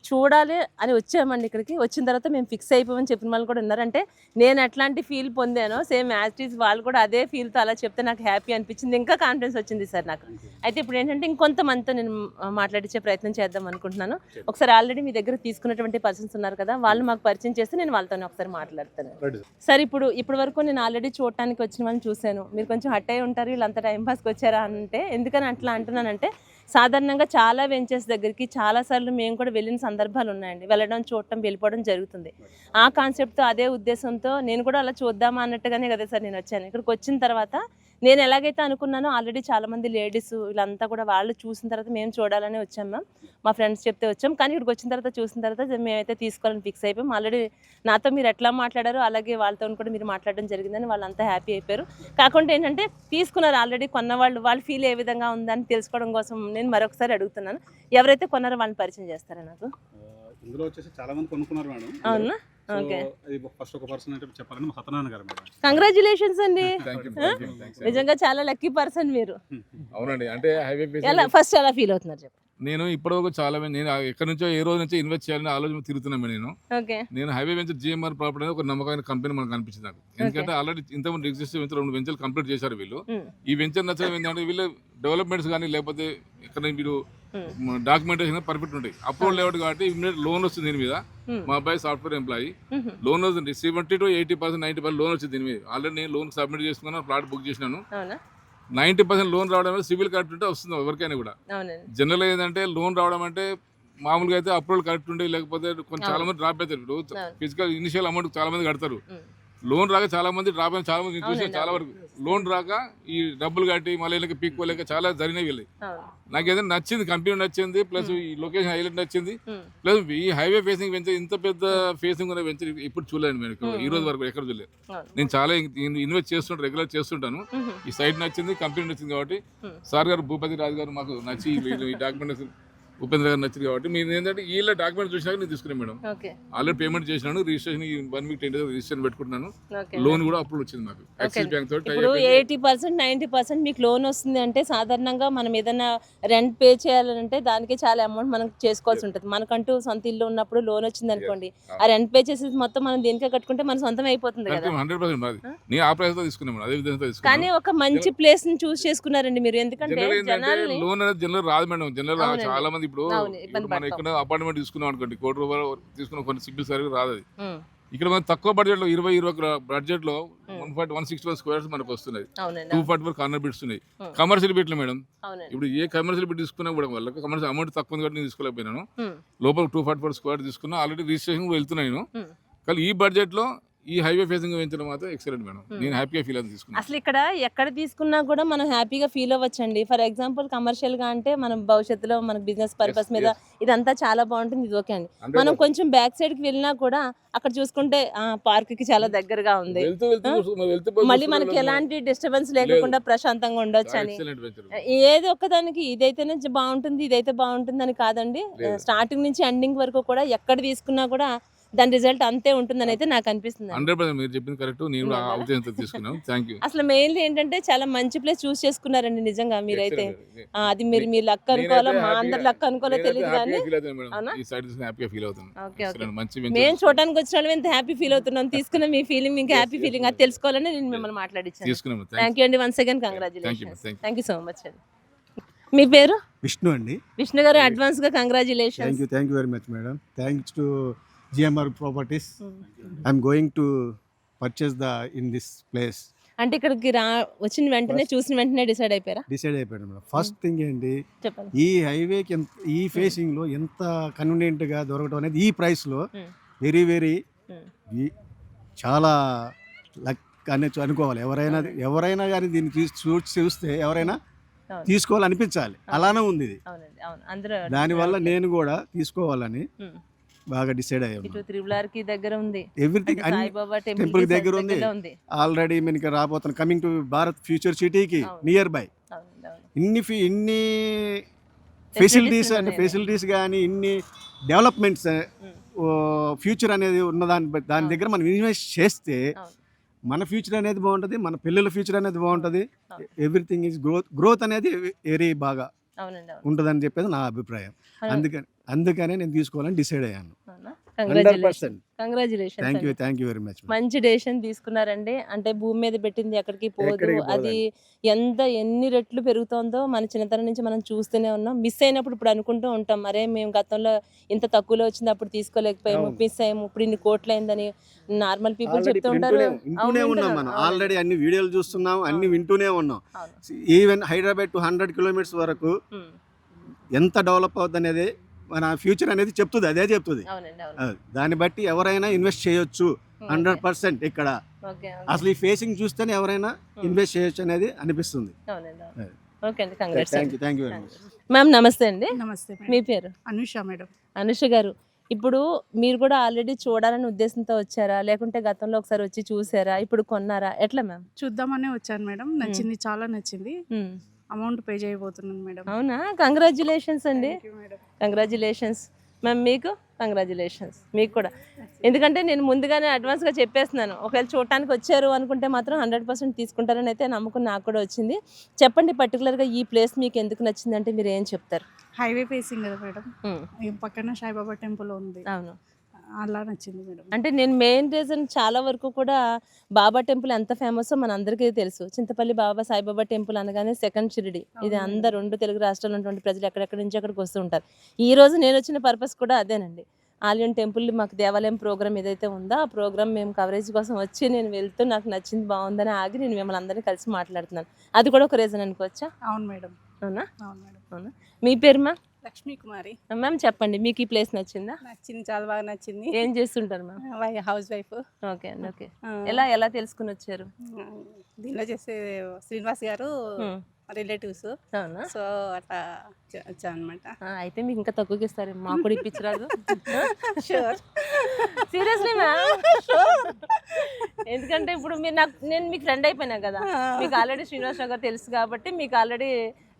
చూడాలి అని వచ్చామండి ఇక్కడికి. వచ్చిన తర్వాత మేము ఫిక్స్ అయిపోమని చెప్పిన వాళ్ళు కూడా ఉన్నారు. అంటే నేను ఎట్లాంటి ఫీల్ పొందానో సేమ్ యాజ్ ఇట్ ఈజ్ వాళ్ళు కూడా అదే ఫీల్తో అలా చెప్తే నాకు హ్యాపీ అనిపించింది, ఇంకా కాన్ఫిడెన్స్ వచ్చింది సార్ నాకు. అయితే ఇప్పుడు ఏంటంటే ఇంకొంతమందితో నేను మాట్లాడించే ప్రయత్నం చేద్దాం అనుకుంటున్నాను. ఒకసారి ఆల్రెడీ మీ దగ్గర తీసుకున్నటువంటి పర్సన్స్ ఉన్నారు కదా, వాళ్ళు మాకు పరిచయం చేస్తే నేను వాళ్ళతో ఒకసారి మాట్లాడతాను. సార్ ఇప్పుడు వరకు నేను ఆల్రెడీ చూడటానికి వచ్చిన వాళ్ళని చూశాను. మీరు కొంచెం హట్ అయి ఉంటారు, వీళ్ళంతా టైంపాస్కి వచ్చారా అంటే. ఎందుకని అట్లా అంటున్నానంటే సాధారణంగా చాలా వెంచర్స్ దగ్గరికి చాలాసార్లు మేము కూడా వెళ్ళిన సందర్భాలు ఉన్నాయండి. వెళ్ళడం, చూడటం, వెళ్ళిపోవడం జరుగుతుంది. ఆ కాన్సెప్ట్తో అదే ఉద్దేశంతో నేను కూడా అలా చూద్దామా అన్నట్టుగానే కదా సార్ నేను వచ్చాను. ఇక్కడికి వచ్చిన తర్వాత నేను ఎలాగైతే అనుకున్నానో ఆల్రెడీ చాలామంది లేడీస్ వీళ్ళంతా కూడా వాళ్ళు చూసిన తర్వాత మేము చూడాలని వచ్చాం మ్యామ్. మా ఫ్రెండ్స్ చెప్తే వచ్చాం, కానీ ఇక్కడికి వచ్చిన తర్వాత చూసిన తర్వాత మేమైతే తీసుకోవాలని ఫిక్స్ అయిపోయాం. ఆల్రెడీ నాతో మీరు ఎట్లా మాట్లాడారో అలాగే వాళ్ళతో కూడా మీరు మాట్లాడడం జరిగిందని వాళ్ళంతా హ్యాపీ అయిపోయారు. కాకుండా ఏంటంటే తీసుకున్నారు ఆల్రెడీ కొన్నవాళ్ళు, వాళ్ళు ఫీల్ ఏ విధంగా ఉందని తెలుసుకోవడం కోసం నేను మరొకసారి అడుగుతున్నాను, ఎవరైతే కొన్నారో వాళ్ళని పరిచయం చేస్తారా నాకు? ఇందులో వచ్చేసి చాలా మంది కొనుక్కున్నారు మేడం. అవునా? ఓకే. ఫస్ట్ ఒక పర్సన్ అంటే చెప్పాలని మా సత్యనారాయణ గారు మేడం. కంగ్రాచులేషన్స్ అండి, నిజంగా చాలా లక్కీ పర్సన్ మీరు. అవునండి. అంటే హైవే ఫస్ట్ ఎలా ఫీల్ అవుతున్నారు చెప్పండి. నేను ఇప్పటివరకు చాలా నేను ఎక్కడి నుంచో ఏ రోజు నుంచో ఇన్వెస్ట్ చేయాలని ఆలోచన తిరుగుతున్నాను. నేను హైవే వెంచర్ జిఎంఆర్ ప్రాపర్టీ అనేది ఒక నమ్మకమైన కంపెనీ మనకు అనిపించింది నాకు. ఎందుకంటే ఆల్రెడీ ఇంతకుముందు ఎగ్జిస్టింగ్ వెంచర్ 2 వెంచర్లు కంప్లీట్ చేశారు వీళ్ళు. ఈ వెంచర్ నచ్చడం ఏంటంటే వీళ్ళు డెవలప్మెంట్స్ కానీ లేకపోతే ఇక్కడ వీళ్ళు డాక్యుమెంటేషన్ పర్ఫెక్ట్ ఉంటాయి. అప్రూవల్ లేవట్ కాబట్టి ఇమీడియట్ లోన్ వస్తుంది దీని మీద. మా అబ్బాయి సాఫ్ట్వేర్ ఎంప్లాయీ, లోన్ వస్తుంది 70 to 80%, 90% లోన్ వచ్చింది దీని మీద. ఆల్రెడీ నేను లోన్ సబ్మిట్ చేసుకున్నాను, ప్లాట్ బుక్ చేసినాను. 90% లోన్ రావడం వల్ల సివిల్ కరెక్ట్ ఉంటే వస్తుంది ఎవరికైనా కూడా. జనరల్ ఏంటంటే లోన్ రావడం అంటే మామూలుగా అయితే అప్రూవల్ కరెక్ట్ ఉంటే, లేకపోతే కొంచెం చాలా మంది డ్రాప్ అవుతారు. ఫిజికల్ ఇనిషియల్ అమౌంట్ చాలా మంది కడతారు, లోన్ రాక చాలా మంది డ్రాప్ అయిన చాలా మంది చూసాను. చాలా వరకు లోన్ రాక ఈ డబ్బులు కట్టి మళ్ళీ పీక్కోలేక చాలా జరిగినవి వెళ్ళి. నాకు ఏదైనా నచ్చింది, కంపెనీ నచ్చింది, ప్లస్ ఈ లొకేషన్ హైలైట్ నచ్చింది, ప్లస్ ఈ హైవే ఫేసింగ్ వెంచర్ ఇంత పెద్ద ఫేసింగ్ ఉన్న వెంచర్ ఇప్పుడు చూడలేదు నేను ఈ రోజు వరకు ఎక్కడ చూడలేదు. నేను చాలా ఇన్వెస్ట్ చేస్తుంటాను, రెగ్యులర్ చేస్తుంటాను. ఈ సైట్ నచ్చింది, కంపెనీ నచ్చింది కాబట్టి సార్ గారు భూపతి రాజు గారు మాకు నచ్చి ఈ డాక్యుమెంటేషన్ ఉపేంద్ర గారు నచ్చింది కాబట్టి మీరు ఏంటంటే వీళ్ళ డాక్యుమెంట్ చూసినాక నేను తీసుకున్నాను మేడం. ఓకే ఆల్రెడీ పేమెంట్ చేసినాను, రిజిస్ట్రేషన్ 1 వీక్ 10 days రిజిస్ట్రేషన్ పెట్టుకుంటున్నాను. ఓకే లోన్ కూడా అప్రూవ్ వచ్చింది నాకు యాక్సిస్ బ్యాంక్ తోటి. ఇప్పుడు 80% 90% మీకు లోన్ వస్తుంది అంటే సాధారణంగా మనం ఏదైనా రెంట్ పే చేయాలంటే దానికి చాలా అమౌంట్ మనం చేసుకోవాల్సి ఉంటుంది. మనకంటూ సొంత ఇల్లు ఉన్నప్పుడు లోన్ వచ్చింది అనుకోండి, ఆ రెంట్ పే చేసేది మొత్తం మనం దీనికే కట్టుకుంటే మన సొంతం అయిపోతుంది కదా. 100% మాది. నేను ఆ ప్రైస్ తో తీసుకున్నాను, అదే విధంగా తీసుకున్నాను. కానీ ఒక మంచి ప్లేస్ ని చూస్ చేసుకున్నారండి మీరు, ఎందుకంటే జనాల్ని లోన్ అనేది జనరల్ రాదు మేడం. జనరల్ అవునండి. చాలా మంది ఇప్పుడు ఇబ్బంది మనం ఇక్కడ అపార్ట్మెంట్ తీసుకున్నాం అనుకోండి, ₹1,00,00,000 తీసుకున్న కొన్ని సిబిల్ సర్వీస్ రాదు అది. ఉమ్, ఇక్కడ మనం తక్కువ బడ్జెట్ లో 20 బడ్జెట్ లో 161 స్క్వేర్స్ మనకు వస్తున్నాయి. అవునండి 244 కార్నర్ బిట్స్ ఉన్నాయి. కమర్షియల్ బిట్లు మేడం. అవునండి ఇప్పుడు ఏ కమర్షియల్ బిట్ తీసుకున్నా కూడా వాళ్ళకి కమర్షియల్ అమౌంట్ తక్కువ ఉంది కాబట్టి నేను తీసుకోలేకపోయినాను. ఉమ్, లోపల 244 స్క్వేర్ తీసుకున్నా, ఆల్రెడీ రిజిస్ట్రేషన్ వెళ్తున్నాను. ఉమ్. కానీ ఈ బడ్జెట్ లో ఈ హైవే ఫేసింగ్ వెంచడం మాత్రం ఎక్సలెంట్ మేడం. నేను హ్యాపీగా ఫీల్ అవుతుంది తీసుకున్నాను. అసలు ఇక్కడ ఎక్కడ తీసుకున్నా కూడా మనం హ్యాపీగా ఫీల్ అవ్వచ్చండి. ఫర్ ఎగ్జాంపుల్ కమర్షియల్ గా అంటే మనం భవిష్యత్తులో మనకు బిజినెస్ పర్పస్ మీద ఇదంతా చాలా బాగుంటుంది, ఇది ఓకే అండి. మనం కొంచెం బ్యాక్ సైడ్ కి వెళ్ళినా కూడా అక్కడ చూసుకుంటే పార్క్ కి చాలా దగ్గరగా ఉంది, మళ్ళీ మనకి ఎలాంటి డిస్టర్బెన్స్ లేకుండా ప్రశాంతంగా ఉండొచ్చు అని. ఏది ఒక్కదానికి ఇదైతేనే బాగుంటుంది ఇదైతే బాగుంటుంది అని కాదండి. స్టార్టింగ్ నుంచి ఎండింగ్ వరకు కూడా ఎక్కడ తీసుకున్నా కూడా దాని రిజల్ట్ అంతే ఉంటుందని అయితే నాకు అనిపిస్తుంది. 100% మీరు చెప్పింది కరెక్ట్. నేను కూడా ఆ ఉద్దేశంతో తీసుకున్నాను. థాంక్యూ. అసలు మెయిన్లీ ఏంటంటే చాలా మంచి ప్లేస్ చూస్ చేసుకున్నారండి నిజంగా మీరైతే. అది మీ లక్ అనుకోవాలో మా అందరి లక్ అనుకోవాలో తెలియదు కానీ అవునా? ఈ సైడ్ తీసుకుని హ్యాపీగా ఫీల్ అవుతాను. Okay okay. మంచి మేము చూడడానికి వచ్చిన వాళ్ళు ఎంత హ్యాపీ ఫీల్ అవుతున్నాం, తీసుకున్న మీ ఫీలింగ్ ఇంకా హ్యాపీ ఫీలింగ్ అది తెలుసుకోవాలని నేను మిమ్మల్ని మాట్లాడించాను. తీసుకున్నాము. థ్యాంక్ యూ అండి, once again congratulations. Thank you. Thank you so much అండి. మీ పేరు? విష్ణు అండి. విష్ణు గారు అడ్వాన్స్ గా congratulations. Thank you very much madam. Thanks to GMR Properties. I'm going to purchase in this place. అంటే ఇక్కడికి వచ్చిన వెంటనే చూసిన వెంటనే డిసైడ్ అయిపోయారా? డిసైడ్ అయిపోయాను మేడం. ఫస్ట్ థింగ్ ఏంటి, చెప్పండి. ఈ హైవేకి ఈ ఫేసింగ్ లో ఎంత కన్వీనియంట్ గా దొరకడం అనేది ఈ ప్రైస్ లో వెరీ వెరీ చాలా లక్ అనే అనుకోవాలి. ఎవరైనా కానీ దీన్ని చూస్తే ఎవరైనా తీసుకోవాలనిపించాలి, అలానే ఉంది ఇది. అవునండి అవును, అందరూ దానివల్ల నేను కూడా తీసుకోవాలని బాగా డిసైడ్ అయ్యాము. ఇటు త్రిబులార్ కి దగ్గర ఉంది, ఎవ్రీథింగ్ సాయిబాబా టెంపుల్ దగ్గర ఉంది. ఆల్రెడీ మనకి రాబోతున్న కమింగ్ టు భారత్ ఫ్యూచర్ సిటీకి నియర్ బై ఇన్ని ఫెసిలిటీస్ కానీ ఇన్ని డెవలప్మెంట్స్ ఫ్యూచర్ అనేది ఉన్న దాని దగ్గర మనం ఇన్వెస్ట్ చేస్తే మన ఫ్యూచర్ అనేది బాగుంటుంది, మన పిల్లల ఫ్యూచర్ అనేది బాగుంటుంది. ఎవ్రీథింగ్ ఈజ్ గ్రోత్ అనేది వెరీ బాగా ఉంటుందని చెప్పేది నా అభిప్రాయం. అందుకనే నేను తీసుకోవాలని డిసైడ్ అయ్యాను. Congratulation. Thank you very much. మంచి డెసిషన్ తీసుకున్నారండి. అంటే భూమి మీద పెట్టింది ఎక్కడికి పోదు, అది ఎన్ని రెట్లు పెరుగుతుందో మన చిన్నతనం నుంచి మనం చూస్తూనే ఉన్నాం. మిస్ అయినప్పుడు ఇప్పుడు అనుకుంటూ ఉంటాం, మరే మేము గతంలో ఇంత తక్కువలో వచ్చింది అప్పుడు తీసుకోలేకపోయాము, మిస్ అయ్యాము, ఇప్పుడు ఇన్ని కోట్లు అయిందని నార్మల్ పీపుల్ చెప్తూ ఉంటారు. ఆల్రెడీ అన్ని వీడియోలు చూస్తున్నాం, అన్ని వింటూనే ఉన్నాం. ఈవెన్ హైదరాబాద్ టు 100 kilometers వరకు ఎంత డెవలప్ అవుతుంది అనేది మన ఫ్యూచర్ అనేది చెప్తుంది, అదే చెప్తుంది. దాన్ని బట్టి ఎవరైనా ఇన్వెస్ట్ చేయొచ్చు 100% ఇక్కడ. అసలు ఈ ఫేసింగ్ చూస్తేనే ఎవరైనా ఇన్వెస్ట్ చేయొచ్చు అనేది అనిపిస్తుంది. Thank you very much. Ma'am నమస్తే అండి. నమస్తే. మీ పేరు? అనుష మేడం. అనుష గారు, ఇప్పుడు మీరు కూడా ఆల్రెడీ చూడాలని ఉద్దేశంతో వచ్చారా, లేకుంటే గతంలో ఒకసారి వచ్చి చూసారా, ఇప్పుడు కొన్నారా, ఎట్లా మ్యామ్? చూద్దామనే వచ్చాను మేడం. నచ్చింది, చాలా నచ్చింది. అమౌంట్ పే చేయబోతున్నాను మేడం. అవునా? కంగ్రాచులేషన్స్ అండి. Congratulations ma'am. మీకు కంగ్రాచులేషన్స్ మీకు కూడా. ఎందుకంటే నేను ముందుగానే అడ్వాన్స్గా చెప్పేస్తున్నాను, ఒకవేళ చూడటానికి వచ్చారు అనుకుంటే మాత్రం 100% తీసుకుంటారని అయితే నమ్మకం నాకు కూడా వచ్చింది. చెప్పండి పర్టికులర్గా ఈ ప్లేస్ మీకు ఎందుకు నచ్చిందంటే మీరు ఏం చెప్తారు? హైవే ఫేసింగ్ కదా మేడం, ఈ పక్కన సాయిబాబా టెంపుల్ ఉంది. అవును, అలా నచ్చింది మేడం. అంటే నేను మెయిన్ రీజన్ చాలా వరకు కూడా బాబా టెంపుల్ ఎంత ఫేమస్ మన అందరికీ తెలుసు. చింతపల్లి బాబా సాయిబాబా టెంపుల్ అనగానే సెకండ్ షిరిడి. ఇది అందరు 2 తెలుగు రాష్ట్రాల్లో ఉన్నటువంటి ప్రజలు ఎక్కడెక్కడి నుంచి అక్కడికి వస్తూ ఉంటారు. ఈ రోజు నేను వచ్చిన పర్పస్ కూడా అదేనండి. ఆలయం టెంపుల్ మాకు దేవాలయం ప్రోగ్రామ్ ఏదైతే ఉందో ఆ ప్రోగ్రామ్ మేము కవరేజ్ కోసం వచ్చి నేను వెళ్తూ నాకు నచ్చింది బాగుందని ఆగి నేను మిమ్మల్ని అందరినీ కలిసి మాట్లాడుతున్నాను. అది కూడా ఒక రీజన్ అనుకోవచ్చా? అవును మేడం. అవునా? అవును మేడం. అవునా? మీ పేరు మా? లక్ష్మీ కుమారి. మ్యామ్ చెప్పండి, మీకు ఈ ప్లేస్ నచ్చిందా? నచ్చింది, చాలా బాగా నచ్చింది. ఏం చేస్తుంటారు మ్యామ్? House wife. ఓకే అండి. ఓకే, ఎలా తెలుసుకుని వచ్చారు? దీనిలో చేసే శ్రీనివాస్ గారు రిలేటివ్స్. అవునా? సో అట్లా వచ్చాను అనమాట. అయితే మీకు ఇంకా తక్కువకి ఇస్తారు, మాకు కూడా ఇప్పించరాదు? Sure, seriously ma'am. ఎందుకంటే ఇప్పుడు మీరు నేను మీకు ఫ్రెండ్ అయిపోయినా కదా, మీకు ఆల్రెడీ శ్రీనివాసరావు గారు తెలుసు కాబట్టి మీకు ఆల్రెడీ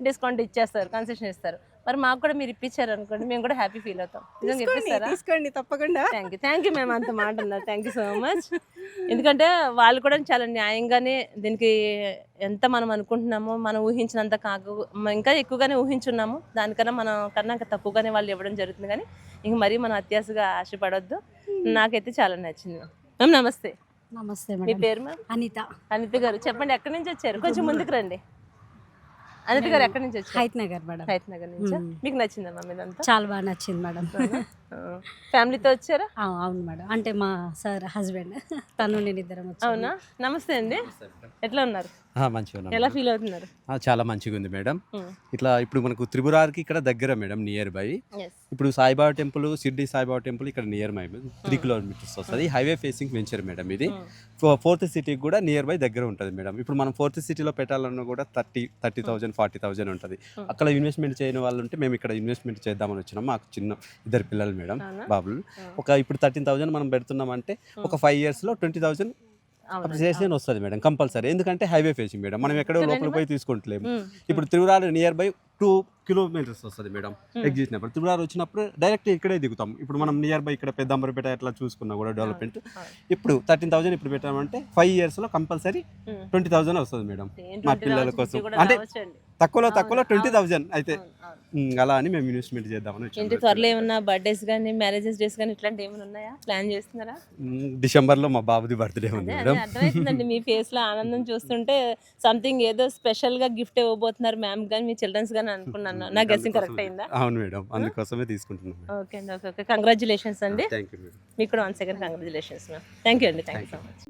డిస్కౌంట్ ఇచ్చేస్తారు, కన్సెషన్ ఇస్తారు. మరి మాకు కూడా మీరు ఇప్పించారు అనుకోండి, మేము కూడా హ్యాపీ ఫీల్ అవుతాం. నిజంగా ఇప్పిస్తారా? తీసుకోండి తప్పకుండా. థ్యాంక్ యూ మేము అంత మాట అన్నారు. Thank you so much. ఎందుకంటే వాళ్ళు కూడా చాలా న్యాయంగానే దీనికి ఎంత మనం అనుకుంటున్నామో మనం ఊహించినంత ఇంకా ఎక్కువగానే ఊహించున్నాము. దానికన్నా మనం కన్నా ఇంకా తక్కువగానే వాళ్ళు ఇవ్వడం జరుగుతుంది. కానీ ఇంక మరీ మనం అత్యాశగా ఆశపడొద్దు. నాకైతే చాలా నచ్చింది. మ్యామ్ నమస్తే. నమస్తే మీ మేడం. పేరు మ్యామ్? అనిత. అనిత గారు చెప్పండి, ఎక్కడి నుంచి వచ్చారు? కొంచెం ముందుకు రండి. అనిత గారు ఎక్కడి నుంచి వచ్చారు? హైత్ నగర్ మేడం. హైత్ నగర్ నుంచి. మీకు నచ్చిందా మ్యామ్ ఇదంతా? చాలా బాగా నచ్చింది మేడం. ఫ్యామిలీతో వచ్చారా? అవును మేడం, అంటే మా సార్ హస్బెండ్ తను నేను ఇద్దరం వచ్చాము. అవునా? నమస్తే అండి, ఎట్లా ఉన్నారు? మంచిగా ఎలా ఫీల్ అవుతున్నారు? చాలా మంచిగా ఉంది మేడం. ఇట్లా ఇప్పుడు మనకు త్రిపురార్కి ఇక్కడ దగ్గర మేడం, నియర్ బై. ఇప్పుడు సాయిబాబా టెంపుల్, షిర్డీ సాయిబాబా టెంపుల్ ఇక్కడ నియర్ బై 3 కిలోమీటర్స్ వస్తుంది. హైవే ఫేసింగ్ వెంచర్ మేడం ఇది. 4th సిటీకి కూడా నియర్ బై దగ్గర ఉంటుంది మేడం. ఇప్పుడు మనం 4th సిటీలో పెట్టాలన్నా కూడా 30,000 40,000 ఉంటుంది. అక్కడ ఇన్వెస్ట్మెంట్ చేయని వాళ్ళు ఉంటే మేము ఇక్కడ ఇన్వెస్ట్మెంట్ చేద్దామని వచ్చినాం. మాకు చిన్న 2 పిల్లలు మేడం, బాబులు. ఇప్పుడు 13,000 మనం పెడుతున్నాం అంటే ఒక 5 yearsలో 20,000 అప్రిసియేషన్ వస్తుంది మేడం కంపల్సరీ. ఎందుకంటే హైవే ఫేసింగ్ మేడం, మనం ఎక్కడో లోపల పోయి తీసుకుంటలేము. ఇప్పుడు తిరువరారు నియర్ బై 2 kilometers వస్తుంది మేడం. ఎగ్జిట్ అయినప్పుడు తిరువరారు వచ్చినప్పుడు డైరెక్ట్ ఇక్కడే దిగుతాం. ఇప్పుడు మనం నియర్ బై ఇక్కడ పెద్దంబరపేట ఎట్లా చూసుకున్నా కూడా డెవలప్మెంట్. ఇప్పుడు 13,000 ఇప్పుడు పెట్టామంటే 5 yearsలో కంపల్సరీ 20,000 వస్తుంది మేడం మా పిల్లల కోసం. అంటే తక్కువలో 20,000 అయితే అలా అని మేము ఇన్వెస్ట్మెంట్ చేద్దామని వచ్చాము. ఇంటి త్వరలో ఏమన్నా బర్త్డేస్ కానీ మ్యారేజెస్ డేస్ కానీ ఇట్లాంటి ఏమైనా ఉన్నాయా? ప్లాన్ చేస్తున్నారా? డిసెంబర్లో మా బాబుది బర్త్డే ఉంది మేడం. అర్థమవుతుందండి మీ ఫేస్ లో ఆనందం చూస్తుంటే సంథింగ్ ఏదో స్పెషల్ గా గిఫ్ట్ ఇవ్వబోతున్నారు మ్యామ్ కానీ మీ చిల్డ్రన్స్ కానీ అనుకున్నాను. నా గెస్సింగ్ కరెక్ట్ అయిందా? అవును మేడం, అందుకోసమే తీసుకుంటున్నాం. ఓకే అండి, ఓకే. కంగ్రాచులేషన్స్ అండి. Thank you madam. మీకు కూడా once again congratulations ma'am. Thank you అండి. Thank you so much.